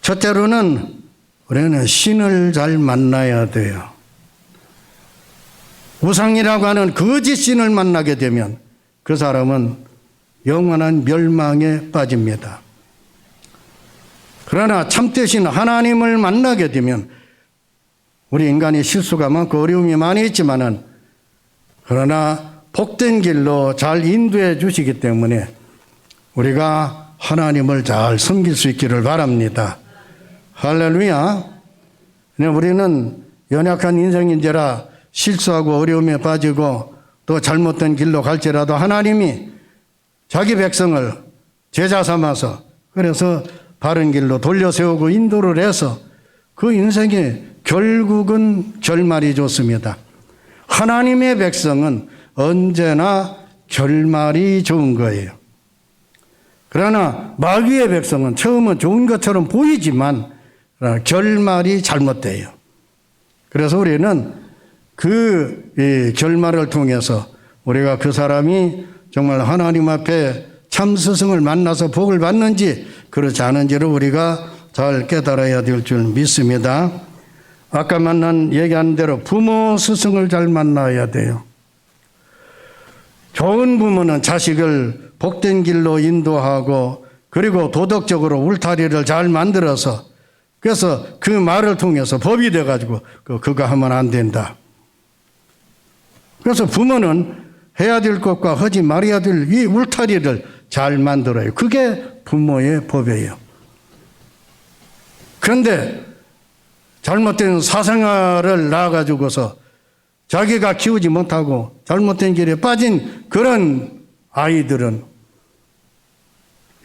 첫째로는 우리는 신을 잘 만나야 돼요. 우상이라고 하는 거짓 신을 만나게 되면 그 사람은 영원한 멸망에 빠집니다. 그러나 참되신 하나님을 만나게 되면, 우리 인간이 실수가 많고 어려움이 많이 있지만은, 그러나 복된 길로 잘 인도해 주시기 때문에 우리가 하나님을 잘 섬길 수 있기를 바랍니다. 할렐루야. 우리는 연약한 인생인지라 실수하고 어려움에 빠지고 또 잘못된 길로 갈지라도 하나님이 자기 백성을 제자 삼아서, 그래서 바른 길로 돌려 세우고 인도를 해서 그 인생에 결국은 결말이 좋습니다. 하나님의 백성은 언제나 결말이 좋은 거예요. 그러나 마귀의 백성은 처음은 좋은 것처럼 보이지만 결말이 잘못돼요. 그래서 우리는 그 결말을 통해서 우리가 그 사람이 정말 하나님 앞에 참 스승을 만나서 복을 받는지 그렇지 않은지를 우리가 잘 깨달아야 될 줄 믿습니다. 아까 얘기한 대로 부모 스승을 잘 만나야 돼요. 좋은 부모는 자식을 복된 길로 인도하고, 그리고 도덕적으로 울타리를 잘 만들어서, 그래서 그 말을 통해서 법이 돼가지고 그거 하면 안 된다. 그래서 부모는 해야 될 것과 하지 말아야 될 이 울타리를 잘 만들어요. 그게 부모의 법이에요. 그런데 잘못된 사생활을 낳아가지고서 자기가 키우지 못하고 잘못된 길에 빠진 그런 아이들은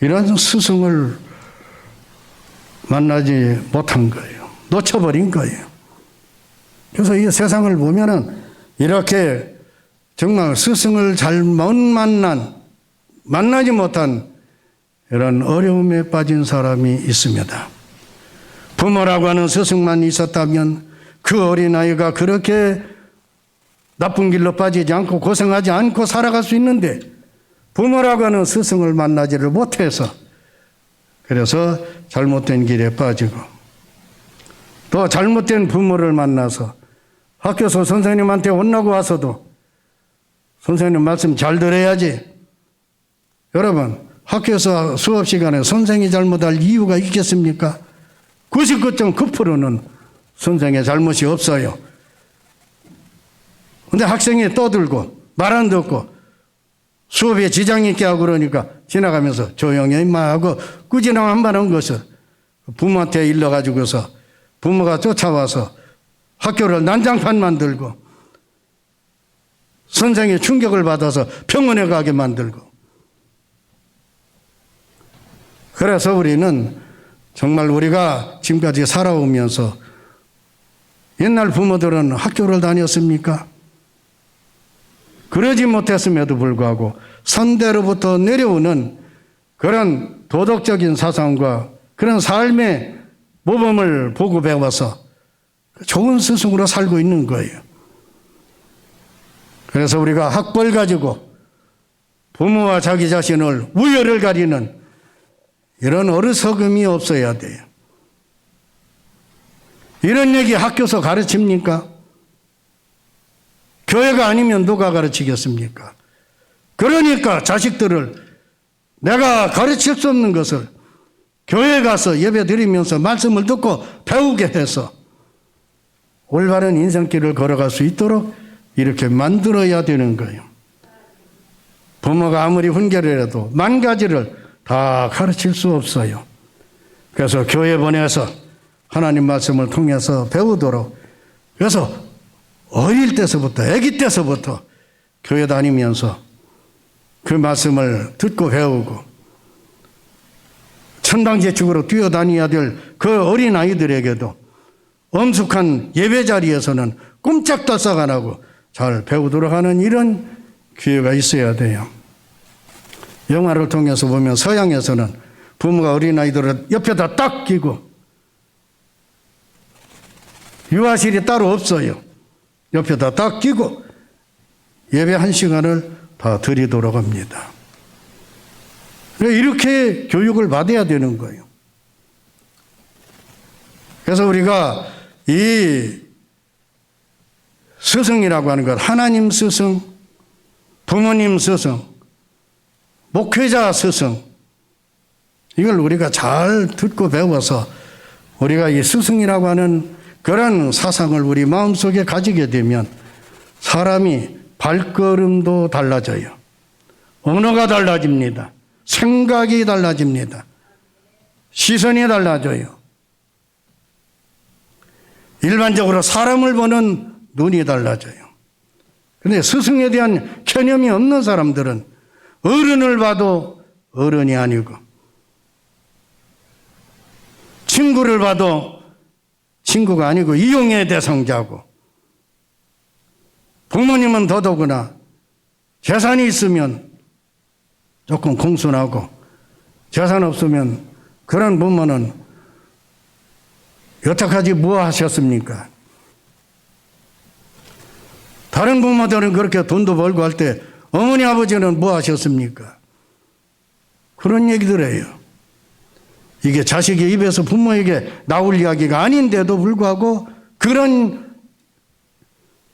이런 스승을 만나지 못한 거예요. 놓쳐버린 거예요. 그래서 이 세상을 보면은 이렇게 정말 스승을 잘 못 만나지 못한 이런 어려움에 빠진 사람이 있습니다. 부모라고 하는 스승만 있었다면 그 어린아이가 그렇게 나쁜 길로 빠지지 않고 고생하지 않고 살아갈 수 있는데 부모라고 하는 스승을 만나지를 못해서 그래서 잘못된 길에 빠지고 또 잘못된 부모를 만나서 학교에서 선생님한테 혼나고 와서도 선생님 말씀 잘 들어야지. 여러분 학교에서 수업 시간에 선생이 잘못할 이유가 있겠습니까? 99.9%는 선생의 잘못이 없어요. 근데 학생이 떠들고 말 안 듣고 수업에 지장이 있게 하고 그러니까 지나가면서 조용히 임마 하고 꾸지람 한 번 한 것을 부모한테 일러가지고서 부모가 쫓아와서 학교를 난장판 만들고 선생이 충격을 받아서 병원에 가게 만들고 그래서 우리는 정말 우리가 지금까지 살아오면서 옛날 부모들은 학교를 다녔습니까? 그러지 못했음에도 불구하고 선대로부터 내려오는 그런 도덕적인 사상과 그런 삶의 모범을 보고 배워서 좋은 스승으로 살고 있는 거예요. 그래서 우리가 학벌 가지고 부모와 자기 자신을 우열을 가리는 이런 어리석음이 없어야 돼요. 이런 얘기 학교에서 가르칩니까? 교회가 아니면 누가 가르치겠습니까? 그러니까 자식들을 내가 가르칠 수 없는 것을 교회에 가서 예배 드리면서 말씀을 듣고 배우게 해서 올바른 인생길을 걸어갈 수 있도록 이렇게 만들어야 되는 거예요. 부모가 아무리 훈계를 해도 만 가지를 다 가르칠 수 없어요. 그래서 교회 보내서 하나님 말씀을 통해서 배우도록 그래서 어릴 때서부터 아기 때서부터 교회 다니면서 그 말씀을 듣고 배우고 천당제축으로 뛰어다녀야 될 그 어린 아이들에게도 엄숙한 예배 자리에서는 꼼짝달싹 안 하고 잘 배우도록 하는 이런 기회가 있어야 돼요. 영화를 통해서 보면 서양에서는 부모가 어린아이들을 옆에다 딱 끼고 유아실이 따로 없어요. 옆에다 딱 끼고 예배 1시간을 다 드리도록 합니다. 이렇게 교육을 받아야 되는 거예요. 그래서 우리가 이 스승이라고 하는 것, 하나님 스승, 부모님 스승, 목회자 스승, 이걸 우리가 잘 듣고 배워서 우리가 이 스승이라고 하는 그런 사상을 우리 마음속에 가지게 되면 사람이 발걸음도 달라져요. 언어가 달라집니다. 생각이 달라집니다. 시선이 달라져요. 일반적으로 사람을 보는 눈이 달라져요. 그런데 스승에 대한 개념이 없는 사람들은 어른을 봐도 어른이 아니고 친구를 봐도 친구가 아니고 이용의 대상자고 부모님은 더더구나 재산이 있으면 조금 공손하고 재산 없으면 그런 부모는 여태까지 뭐 하셨습니까? 다른 부모들은 그렇게 돈도 벌고 할 때 어머니 아버지는 뭐 하셨습니까? 그런 얘기들 해요. 이게 자식의 입에서 부모에게 나올 이야기가 아닌데도 불구하고 그런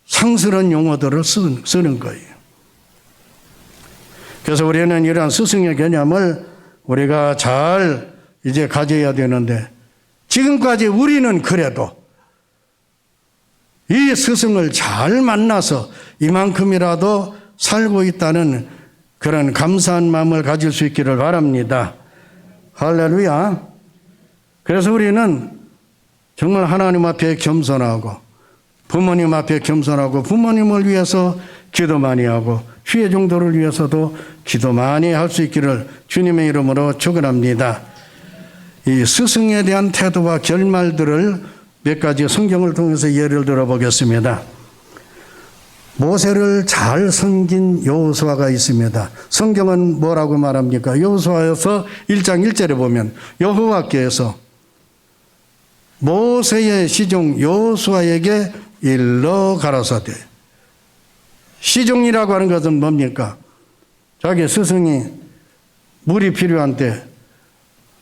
상스러운 용어들을 쓰는 거예요. 그래서 우리는 이러한 스승의 개념을 우리가 잘 이제 가져야 되는데 지금까지 우리는 그래도 이 스승을 잘 만나서 이만큼이라도 살고 있다는 그런 감사한 마음을 가질 수 있기를 바랍니다. 할렐루야. 그래서 우리는 정말 하나님 앞에 겸손하고 부모님 앞에 겸손하고 부모님을 위해서 기도 많이 하고 주의 종도를 위해서도 기도 많이 할 수 있기를 주님의 이름으로 축원합니다. 이 스승에 대한 태도와 결말들을 몇 가지 성경을 통해서 예를 들어 보겠습니다. 모세를 잘 섬긴 여호수아가 있습니다. 성경은 뭐라고 말합니까? 여호수아에서 1장 1절에 보면 여호와께서 모세의 시종 여호수아에게 일러 가라사대 시종이라고 하는 것은 뭡니까? 자기 스승이 물이 필요한 때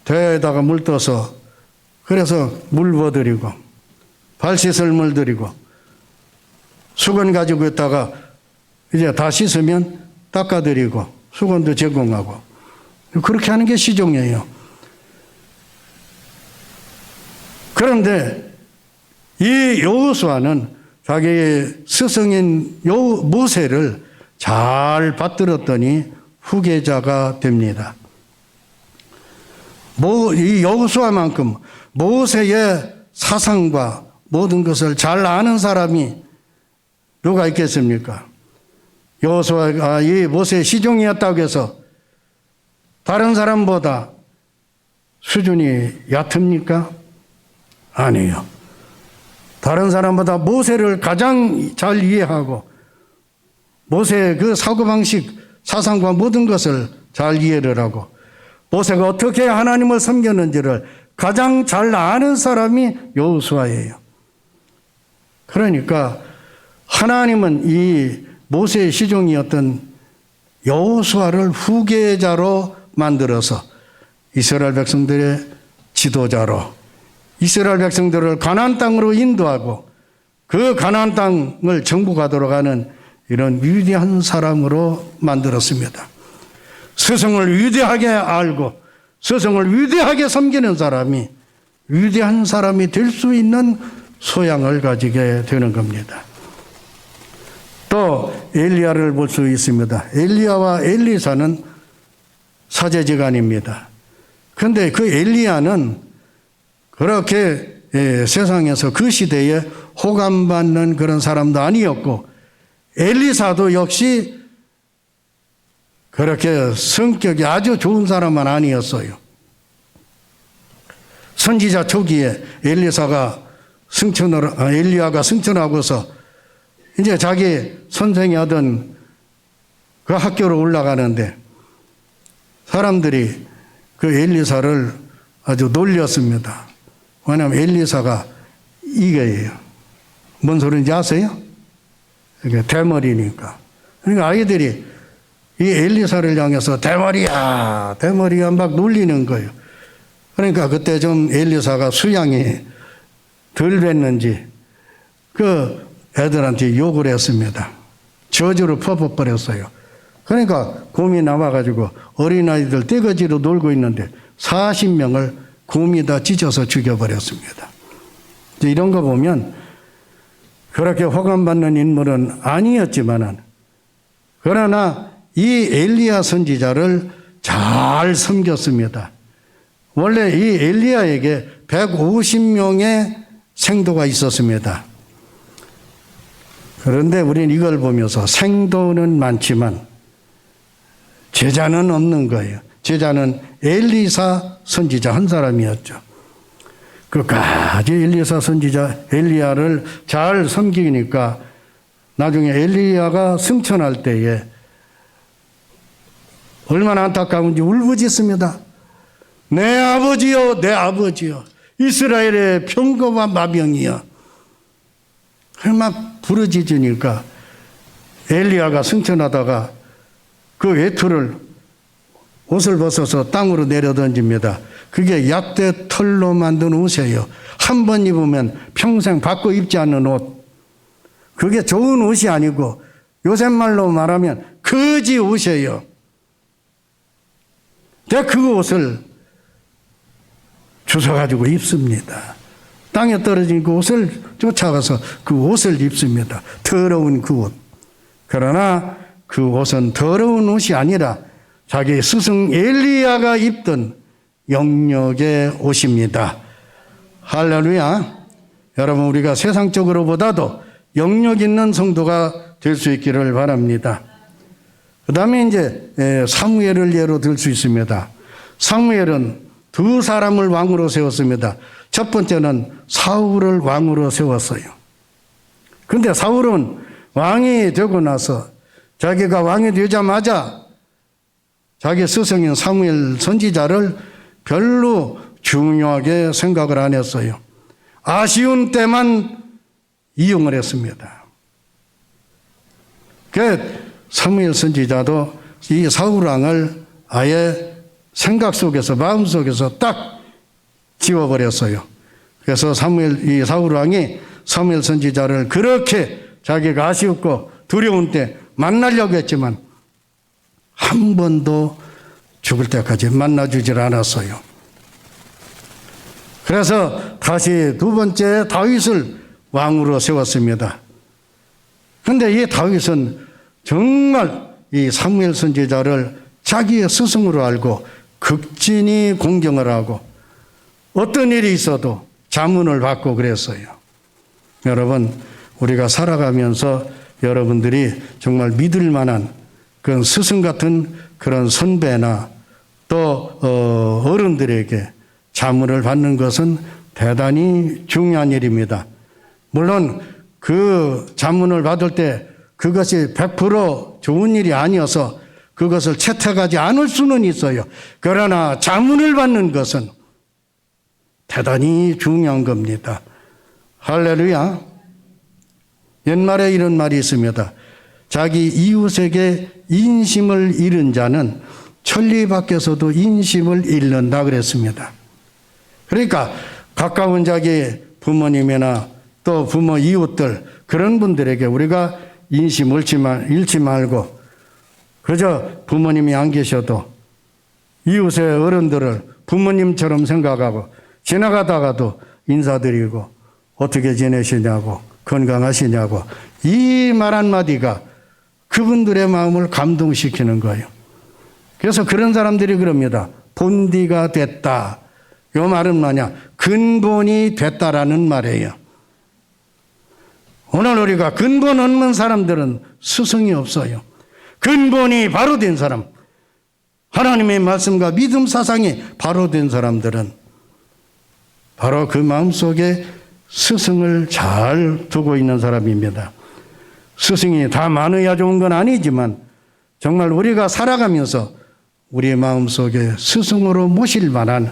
대에다가 물 떠서 그래서 물 부어드리고 발 씻을 물 드리고 수건 가지고 있다가 이제 다 씻으면 닦아드리고 수건도 제공하고 그렇게 하는 게 시종이에요. 그런데 이 여호수아는 자기의 스승인 모세를 잘 받들었더니 후계자가 됩니다. 이 여호수아만큼 모세의 사상과 모든 것을 잘 아는 사람이 누가 있겠습니까? 여호수아가 이 모세의 시종이었다고 해서 다른 사람보다 수준이 얕습니까? 아니에요. 다른 사람보다 모세를 가장 잘 이해하고 모세의 그 사고방식, 사상과 모든 것을 잘 이해를 하고 모세가 어떻게 하나님을 섬겼는지를 가장 잘 아는 사람이 여호수아예요. 그러니까 하나님은 이 모세의 시종이었던 여호수아를 후계자로 만들어서 이스라엘 백성들의 지도자로 이스라엘 백성들을 가나안 땅으로 인도하고 그 가나안 땅을 정복하도록 하는 이런 위대한 사람으로 만들었습니다. 스승을 위대하게 알고 스승을 위대하게 섬기는 사람이 위대한 사람이 될 수 있는 소양을 가지게 되는 겁니다. 또 엘리야를 볼 수 있습니다. 엘리야와 엘리사는 사제지간입니다. 그런데 그 엘리야는 그렇게 세상에서 그 시대에 호감받는 그런 사람도 아니었고 엘리사도 역시 그렇게 성격이 아주 좋은 사람은 아니었어요. 선지자 초기에 엘리야가 승천하고서 이제 자기 선생이 하던 그 학교로 올라가는데 사람들이 그 엘리사를 아주 놀렸습니다. 왜냐하면 엘리사가 이게예요. 뭔 소리인지 아세요? 이게 대머리니까. 그러니까 아이들이 이 엘리사를 향해서 대머리야 막 놀리는 거예요. 그러니까 그때 좀 엘리사가 수양이 덜 됐는지 그 애들한테 욕을 했습니다. 저주로 퍼버렸어요. 그러니까 곰이 나와가지고 어린아이들 떼거지로 놀고 있는데 40명을 곰이 다 찢어서 죽여버렸습니다. 이런 거 보면 그렇게 호감받는 인물은 아니었지만은 그러나 이 엘리야 선지자를 잘 섬겼습니다. 원래 이 엘리야에게 150명의 생도가 있었습니다. 그런데 우리는 이걸 보면서 생도는 많지만 제자는 없는 거예요. 제자는 엘리사 선지자 한 사람이었죠. 끝까지 엘리사 선지자 엘리야를 잘 섬기니까 나중에 엘리야가 승천할 때에 얼마나 안타까운지 울부짖습니다. 내 아버지여 내 아버지여 이스라엘의 병거와 마병이여. 막 부르짖으니까 엘리야가 승천하다가 그 외투를 옷을 벗어서 땅으로 내려던집니다. 그게 약대 털로 만든 옷이에요. 한 번 입으면 평생 바꿔 입지 않는 옷. 그게 좋은 옷이 아니고 요새 말로 말하면 거지 옷이에요. 내가 그 옷을 주워가지고 입습니다. 땅에 떨어진 그 옷을 쫓아가서 그 옷을 입습니다. 더러운 그 옷. 그러나 그 옷은 더러운 옷이 아니라 자기 스승 엘리야가 입던 영역의 옷입니다. 할렐루야. 여러분 우리가 세상적으로 보다도 영역 있는 성도가 될 수 있기를 바랍니다. 그 다음에 이제 사무엘을 예로 들 수 있습니다. 사무엘은 두 사람을 왕으로 세웠습니다. 첫 번째는 사울을 왕으로 세웠어요. 그런데 사울은 왕이 되고 나서 자기가 왕이 되자마자 자기 스승인 사무엘 선지자를 별로 중요하게 생각을 안 했어요. 아쉬운 때만 이용을 했습니다. 그 사무엘 선지자도 이 사울왕을 아예 생각 속에서 마음 속에서 딱 지워버렸어요. 그래서 이 사울왕이 사무엘 선지자를 그렇게 자기가 아쉬웠고 두려운 때 만나려고 했지만 한 번도 죽을 때까지 만나주질 않았어요. 그래서 다시 두 번째 다윗을 왕으로 세웠습니다. 그런데 이 다윗은 정말 이 사무엘 선지자를 자기의 스승으로 알고 극진히 공경을 하고 어떤 일이 있어도 자문을 받고 그랬어요. 여러분, 우리가 살아가면서 여러분들이 정말 믿을 만한 그런 스승 같은 그런 선배나 또 어른들에게 자문을 받는 것은 대단히 중요한 일입니다. 물론 그 자문을 받을 때 그것이 100% 좋은 일이 아니어서 그것을 채택하지 않을 수는 있어요. 그러나 자문을 받는 것은 대단히 중요한 겁니다. 할렐루야. 옛말에 이런 말이 있습니다. 자기 이웃에게 인심을 잃은 자는 천리 밖에서도 인심을 잃는다 그랬습니다. 그러니까 가까운 자기 부모님이나 또 부모 이웃들 그런 분들에게 우리가 인심을 잃지 말고 그저 부모님이 안 계셔도 이웃의 어른들을 부모님처럼 생각하고 지나가다가도 인사드리고 어떻게 지내시냐고 건강하시냐고 이 말 한마디가 그분들의 마음을 감동시키는 거예요. 그래서 그런 사람들이 그럽니다. 본디가 됐다. 이 말은 뭐냐? 근본이 됐다라는 말이에요. 오늘 우리가 근본 없는 사람들은 스승이 없어요. 근본이 바로 된 사람, 하나님의 말씀과 믿음 사상이 바로 된 사람들은 바로 그 마음속에 스승을 잘 두고 있는 사람입니다. 스승이 다 많아야 좋은 건 아니지만 정말 우리가 살아가면서 우리의 마음속에 스승으로 모실 만한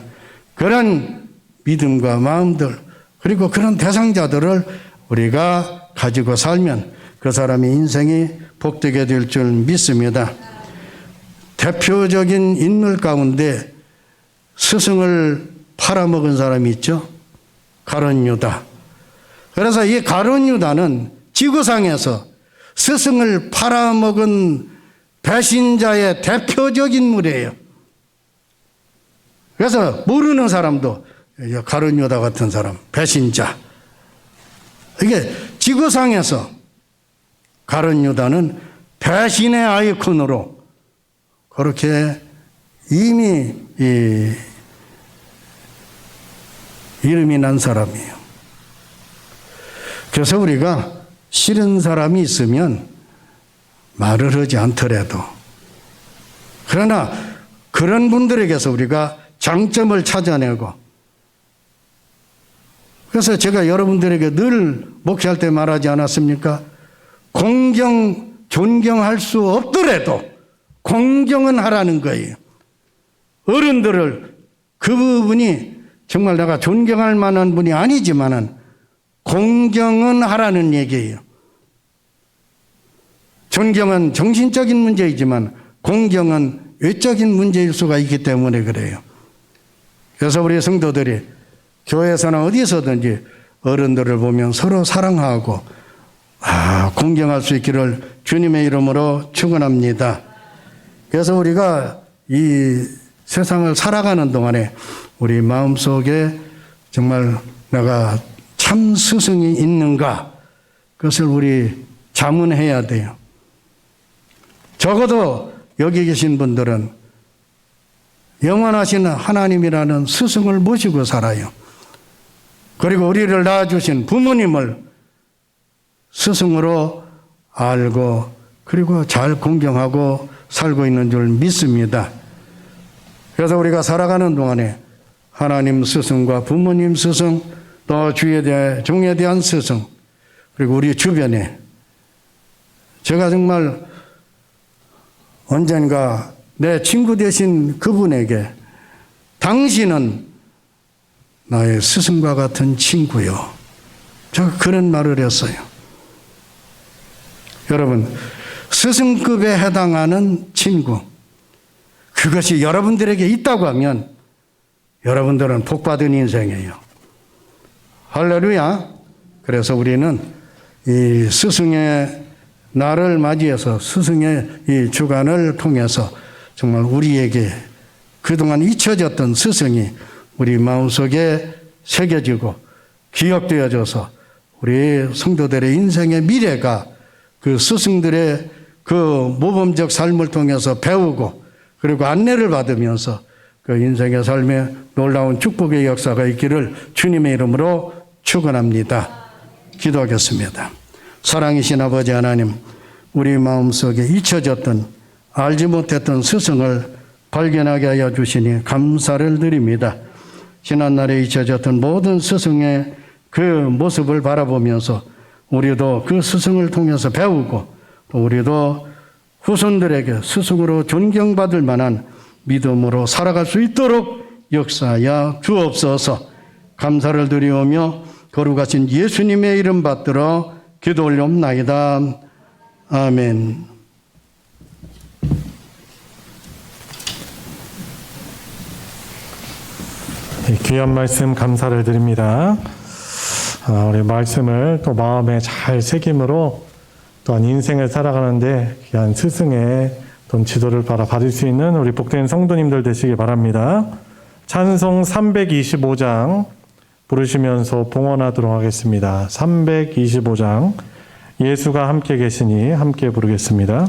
그런 믿음과 마음들 그리고 그런 대상자들을 우리가 가지고 살면 그 사람의 인생이 복되게 될 줄 믿습니다. 대표적인 인물 가운데 스승을 팔아먹은 사람이 있죠. 가룟 유다. 그래서 이 가룟 유다는 지구상에서 스승을 팔아먹은 배신자의 대표적인 인물이에요. 그래서 모르는 사람도 가룟 유다 같은 사람, 배신자. 이게 지구상에서 가룟 유다는 배신의 아이콘으로 그렇게 이미 이름이 난 사람이에요. 그래서 우리가 싫은 사람이 있으면 말을 하지 않더라도 그러나 그런 분들에게서 우리가 장점을 찾아내고 그래서 제가 여러분들에게 늘 목회할 때 말하지 않았습니까? 존경할 수 없더라도 공경은 하라는 거예요. 어른들을 그 부분이 정말 내가 존경할 만한 분이 아니지만은 공경은 하라는 얘기예요. 존경은 정신적인 문제이지만 공경은 외적인 문제일 수가 있기 때문에 그래요. 그래서 우리 성도들이 교회에서나 어디서든지 어른들을 보면 서로 사랑하고 공경할 수 있기를 주님의 이름으로 축원합니다. 그래서 우리가 이 세상을 살아가는 동안에 우리 마음속에 정말 내가 참 스승이 있는가 그것을 우리 자문해야 돼요. 적어도 여기 계신 분들은 영원하신 하나님이라는 스승을 모시고 살아요. 그리고 우리를 낳아주신 부모님을 스승으로 알고 그리고 잘 공경하고 살고 있는 줄 믿습니다. 그래서 우리가 살아가는 동안에 하나님 스승과 부모님 스승 또 종에 대한 스승 그리고 우리 주변에 제가 정말 언젠가 내 친구 되신 그분에게 당신은 나의 스승과 같은 친구요. 제가 그런 말을 했어요. 여러분 스승급에 해당하는 친구, 그것이 여러분들에게 있다고 하면 여러분들은 복받은 인생이에요. 할렐루야. 그래서 우리는 이 스승의 날을 맞이해서 스승의 이 주간을 통해서 정말 우리에게 그동안 잊혀졌던 스승이 우리 마음속에 새겨지고 기억되어져서 우리 성도들의 인생의 미래가 그 스승들의 그 모범적 삶을 통해서 배우고 그리고 안내를 받으면서 그 인생의 삶에 놀라운 축복의 역사가 있기를 주님의 이름으로 축원합니다. 기도하겠습니다. 사랑이신 아버지 하나님, 우리 마음속에 잊혀졌던 알지 못했던 스승을 발견하게 하여 주시니 감사를 드립니다. 지난날에 잊혀졌던 모든 스승의 그 모습을 바라보면서 우리도 그 스승을 통해서 배우고 또 우리도 후손들에게 스승으로 존경받을 만한 믿음으로 살아갈 수 있도록 역사하여 주옵소서. 감사를 드리오며 거룩하신 예수님의 이름 받들어 기도 올려옵나이다. 아멘. 귀한 말씀 감사를 드립니다. 우리 말씀을 또 마음에 잘 새김으로 또한 인생을 살아가는데 귀한 스승의 또 지도를 받을 수 있는 우리 복된 성도님들 되시기 바랍니다. 찬송 325장 부르시면서 봉헌하도록 하겠습니다. 325장 예수가 함께 계시니 함께 부르겠습니다.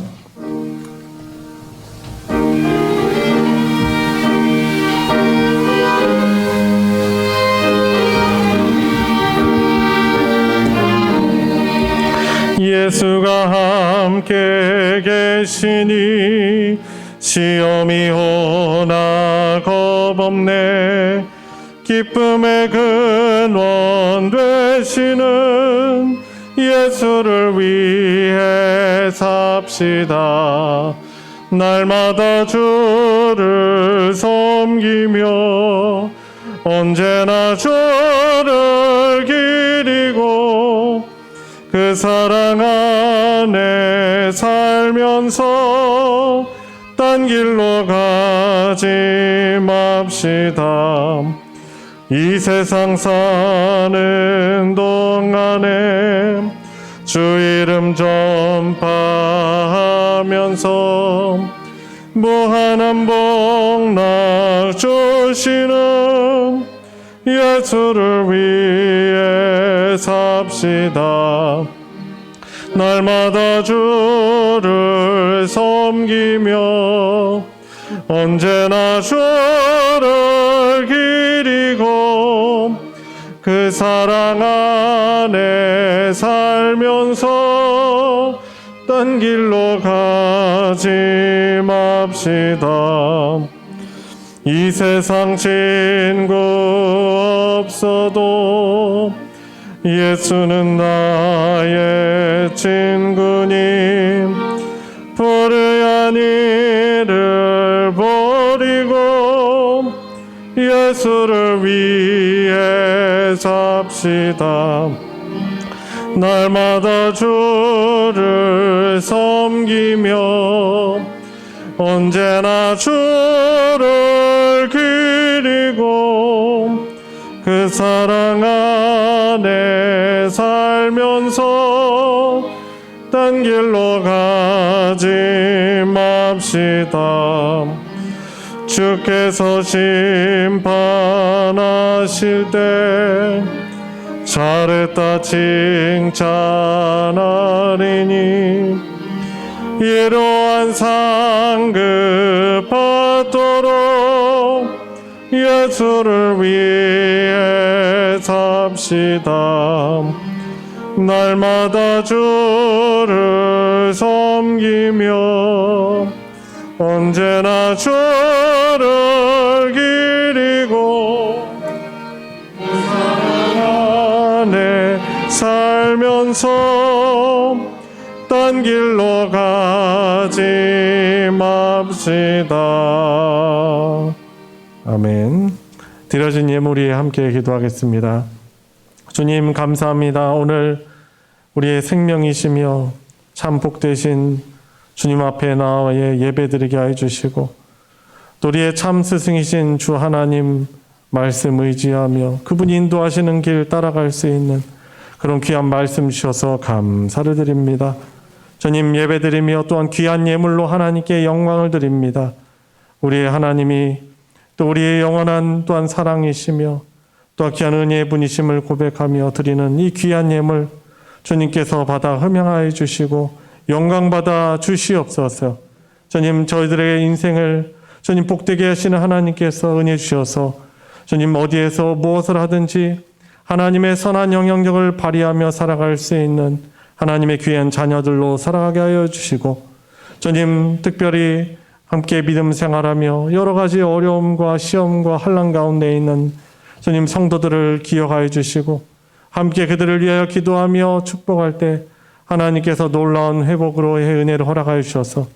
예수가 함께 계시니 시험이 오나 겁없네. 기쁨의 근원 되시는 예수를 위해 삽시다. 날마다 주를 섬기며 언제나 주를 기리고 그 사랑 안에 살면서 딴 길로 가지 맙시다. 이 세상 사는 동안에 주 이름 전파하면서 무한한 복락 주시는 예수를 위해 삽시다. 날마다 주를 섬기며 언제나 주를 기리고 그 사랑 안에 살면서 딴 길로 가지 맙시다. 이 세상 친구 없어도 예수는 나의 친구님. 불의한 일을 버리고 예수를 위해 삽시다. 날마다 주를 섬기며 언제나 주를 기리고 그 사랑 안에 살면서 딴 길로 가지 맙시다. 주께서 심판하실 때 잘했다 칭찬하리니 이러한 상급 받도록 예수를 위해 삽시다. 날마다 주를 섬기며 언제나 주를 기리고 그 사랑 안에 살면서 딴 길로 가지 맙시다. 아멘. 드려진 예물 위에 함께 기도하겠습니다. 주님 감사합니다. 오늘 우리의 생명이시며 참 복되신 주님 앞에 나와 예배드리게 하여 주시고 또 우리의 참 스승이신 주 하나님 말씀 의지하며 그분이 인도하시는 길 따라갈 수 있는 그런 귀한 말씀 주셔서 감사를 드립니다. 주님 예배드리며 또한 귀한 예물로 하나님께 영광을 드립니다. 우리의 하나님이 또 우리의 영원한 또한 사랑이시며 또한 귀한 은혜의 분이심을 고백하며 드리는 이 귀한 예물 주님께서 받아 흠양하여 주시고 영광받아 주시옵소서. 주님 저희들의 인생을 주님 복되게 하시는 하나님께서 은혜 주셔서 주님 어디에서 무엇을 하든지 하나님의 선한 영향력을 발휘하며 살아갈 수 있는 하나님의 귀한 자녀들로 살아가게 하여 주시고 주님 특별히 함께 믿음 생활하며 여러 가지 어려움과 시험과 환난 가운데 있는 주님 성도들을 기억하여 주시고 함께 그들을 위하여 기도하며 축복할 때 하나님께서 놀라운 회복으로의 은혜를 허락하여 주셔서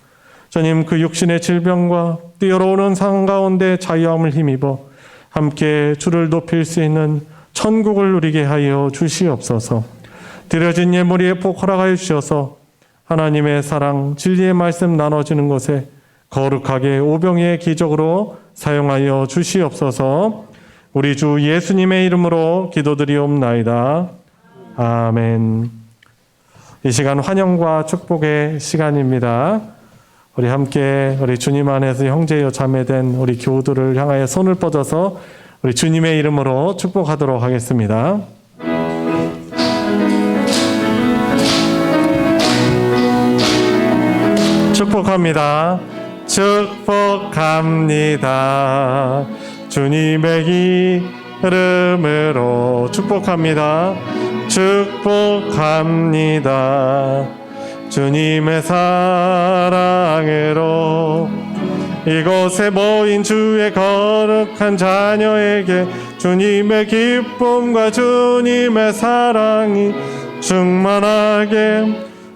주님 그 육신의 질병과 뛰어오르는 상황 가운데 자유함을 힘입어 함께 주를 높일 수 있는 천국을 누리게 하여 주시옵소서. 드려진 예물이 복 허락하여 주셔서 하나님의 사랑 진리의 말씀 나눠지는 곳에 거룩하게 오병이의 기적으로 사용하여 주시옵소서. 우리 주 예수님의 이름으로 기도드리옵나이다. 아멘. 이 시간 환영과 축복의 시간입니다. 우리 함께 우리 주님 안에서 형제여 자매된 우리 교우들을 향하여 손을 뻗어서 우리 주님의 이름으로 축복하도록 하겠습니다. 축복합니다. 축복합니다. 주님의 이름으로 축복합니다. 축복합니다. 주님의 사랑으로 이곳에 모인 주의 거룩한 자녀에게 주님의 기쁨과 주님의 사랑이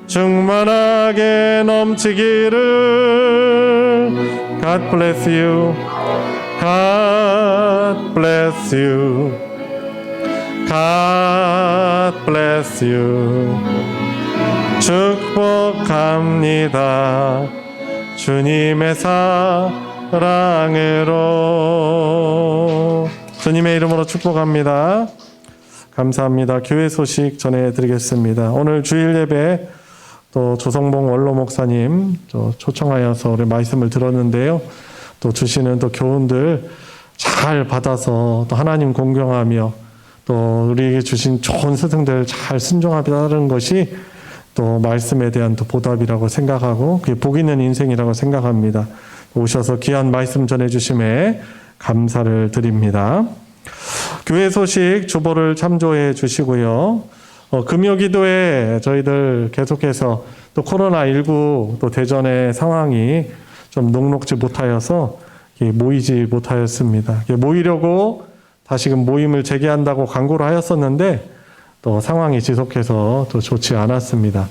충만하게 넘치기를. God bless you. God bless you. God bless you. 축복합니다. 주님의 사랑으로. 주님의 이름으로 축복합니다. 감사합니다. 교회 소식 전해드리겠습니다. 오늘 주일 예배 또 조성봉 원로 목사님 초청하여서 우리 말씀을 들었는데요. 또 주시는 또 교훈들 잘 받아서 또 하나님 공경하며 또 우리에게 주신 좋은 스승들 잘 순종하는 것이 또 말씀에 대한 또 보답이라고 생각하고 그게 복 있는 인생이라고 생각합니다. 오셔서 귀한 말씀 전해주심에 감사를 드립니다. 교회 소식 주보를 참조해 주시고요. 금요기도에 저희들 계속해서 또 코로나19 또 대전의 상황이 좀 녹록지 못하여서 모이지 못하였습니다. 모이려고 다시금 모임을 재개한다고 광고를 하였었는데 또 상황이 지속해서 또 좋지 않았습니다.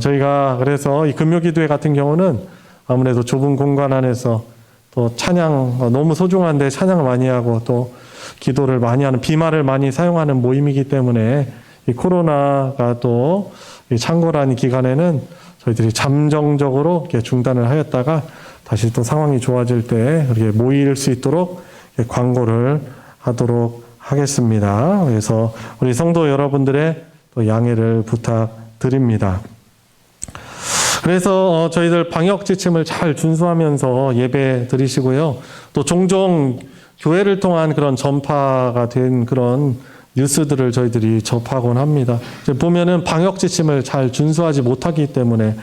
저희가 그래서 이 금요기도회 같은 경우는 아무래도 좁은 공간 안에서 또 찬양 너무 소중한데 찬양을 많이 하고 또 기도를 많이 하는 비말을 많이 사용하는 모임이기 때문에 이 코로나가 또 창궐한 기간에는 저희들이 잠정적으로 이렇게 중단을 하였다가 다시 또 상황이 좋아질 때 이렇게 모일 수 있도록 광고를 하도록 하겠습니다. 그래서 우리 성도 여러분들의 또 양해를 부탁드립니다. 그래서 저희들 방역 지침을 잘 준수하면서 예배 드리시고요. 또 종종 교회를 통한 그런 전파가 된 그런 뉴스들을 저희들이 접하곤 합니다. 보면은 방역 지침을 잘 준수하지 못하기 때문에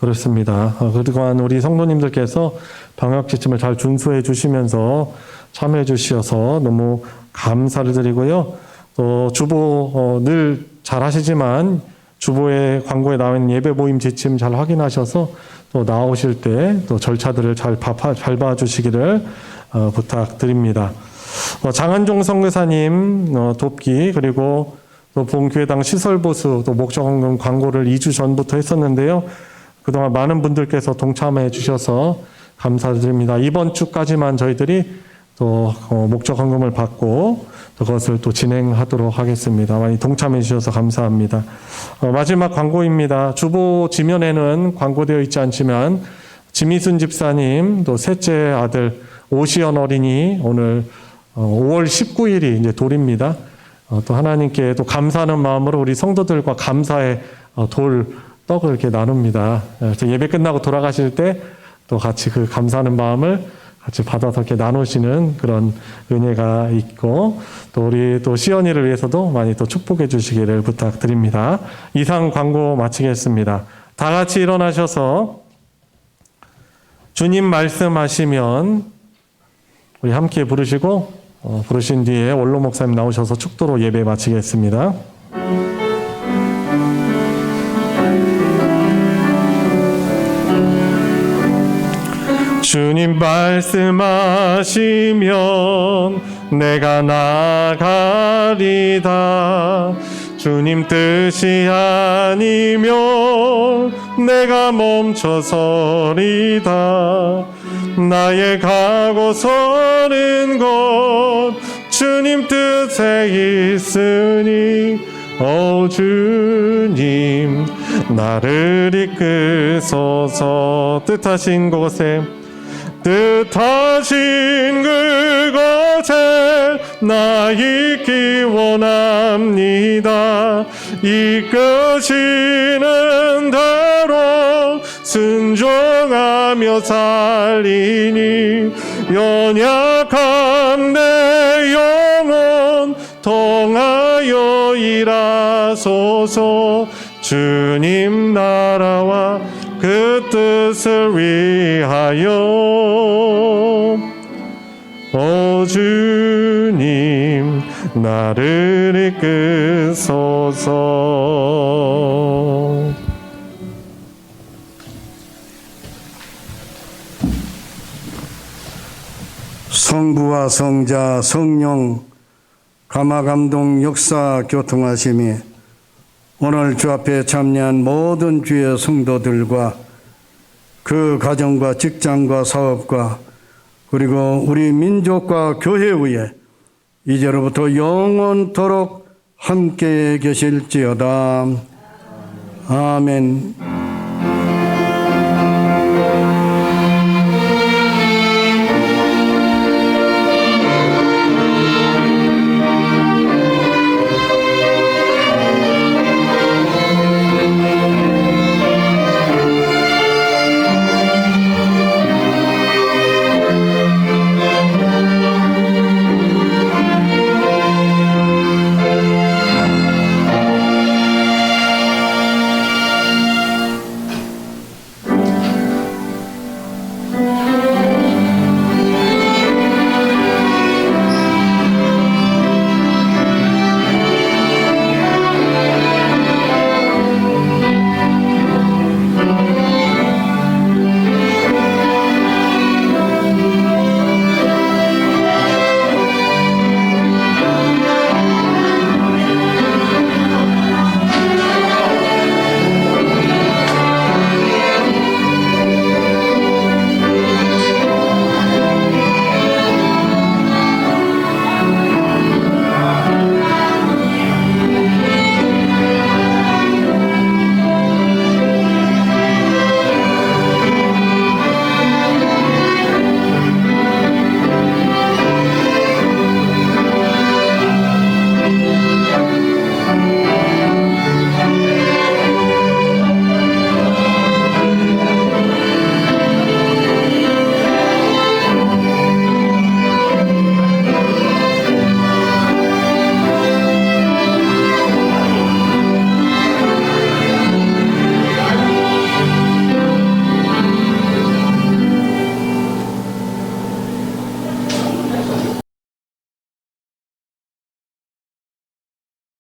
그렇습니다. 그동안 우리 성도님들께서 방역 지침을 잘 준수해 주시면서 참여해 주셔서 너무 감사를 드리고요. 또 주보 늘 잘 하시지만 주보의 광고에 나와 있는 예배 모임 지침 잘 확인하셔서 또 나오실 때 또 절차들을 잘 봐주시기를 부탁드립니다. 장한종 선교사님 돕기 그리고 또 본교회당 시설보수 또 목적헌금 광고를 2주 전부터 했었는데요. 그동안 많은 분들께서 동참해 주셔서 감사드립니다. 이번 주까지만 저희들이 또 목적헌금을 받고 그것을 또 진행하도록 하겠습니다. 많이 동참해 주셔서 감사합니다. 마지막 광고입니다. 주보 지면에는 광고되어 있지 않지만 지미순 집사님 또 셋째 아들 오시연 어린이 오늘 5월 19일이 이제 돌입니다. 또 하나님께 또 감사하는 마음으로 우리 성도들과 감사의 돌 떡을 이렇게 나눕니다. 예배 끝나고 돌아가실 때 또 같이 그 감사하는 마음을 같이 받아서 이렇게 나누시는 그런 은혜가 있고 또 우리 또 시연이를 위해서도 많이 또 축복해 주시기를 부탁드립니다. 이상 광고 마치겠습니다. 다 같이 일어나셔서 주님 말씀하시면 우리 함께 부르시고 부르신 뒤에 원로 목사님 나오셔서 축도로 예배 마치겠습니다. 주님 말씀하시면 내가 나가리다. 주님 뜻이 아니면 내가 멈춰서리다. 나의 가고 서는 곳 주님 뜻에 있으니 주님 나를 이끄소서. 뜻하신 곳에 그곳에 나 있기 원합니다. 이끄시는 대로 순종하며 살리니 연약한 내 영혼 통하여 일하소서. 주님 나라와 그 뜻을 위하여 주님 나를 이끄소서. 성부와 성자 성령 감화감동 역사 교통하심이 오늘 주 앞에 참여한 모든 주의 성도들과 그 가정과 직장과 사업과 그리고 우리 민족과 교회 위에 이제로부터 영원토록 함께 계실지어다. 아멘.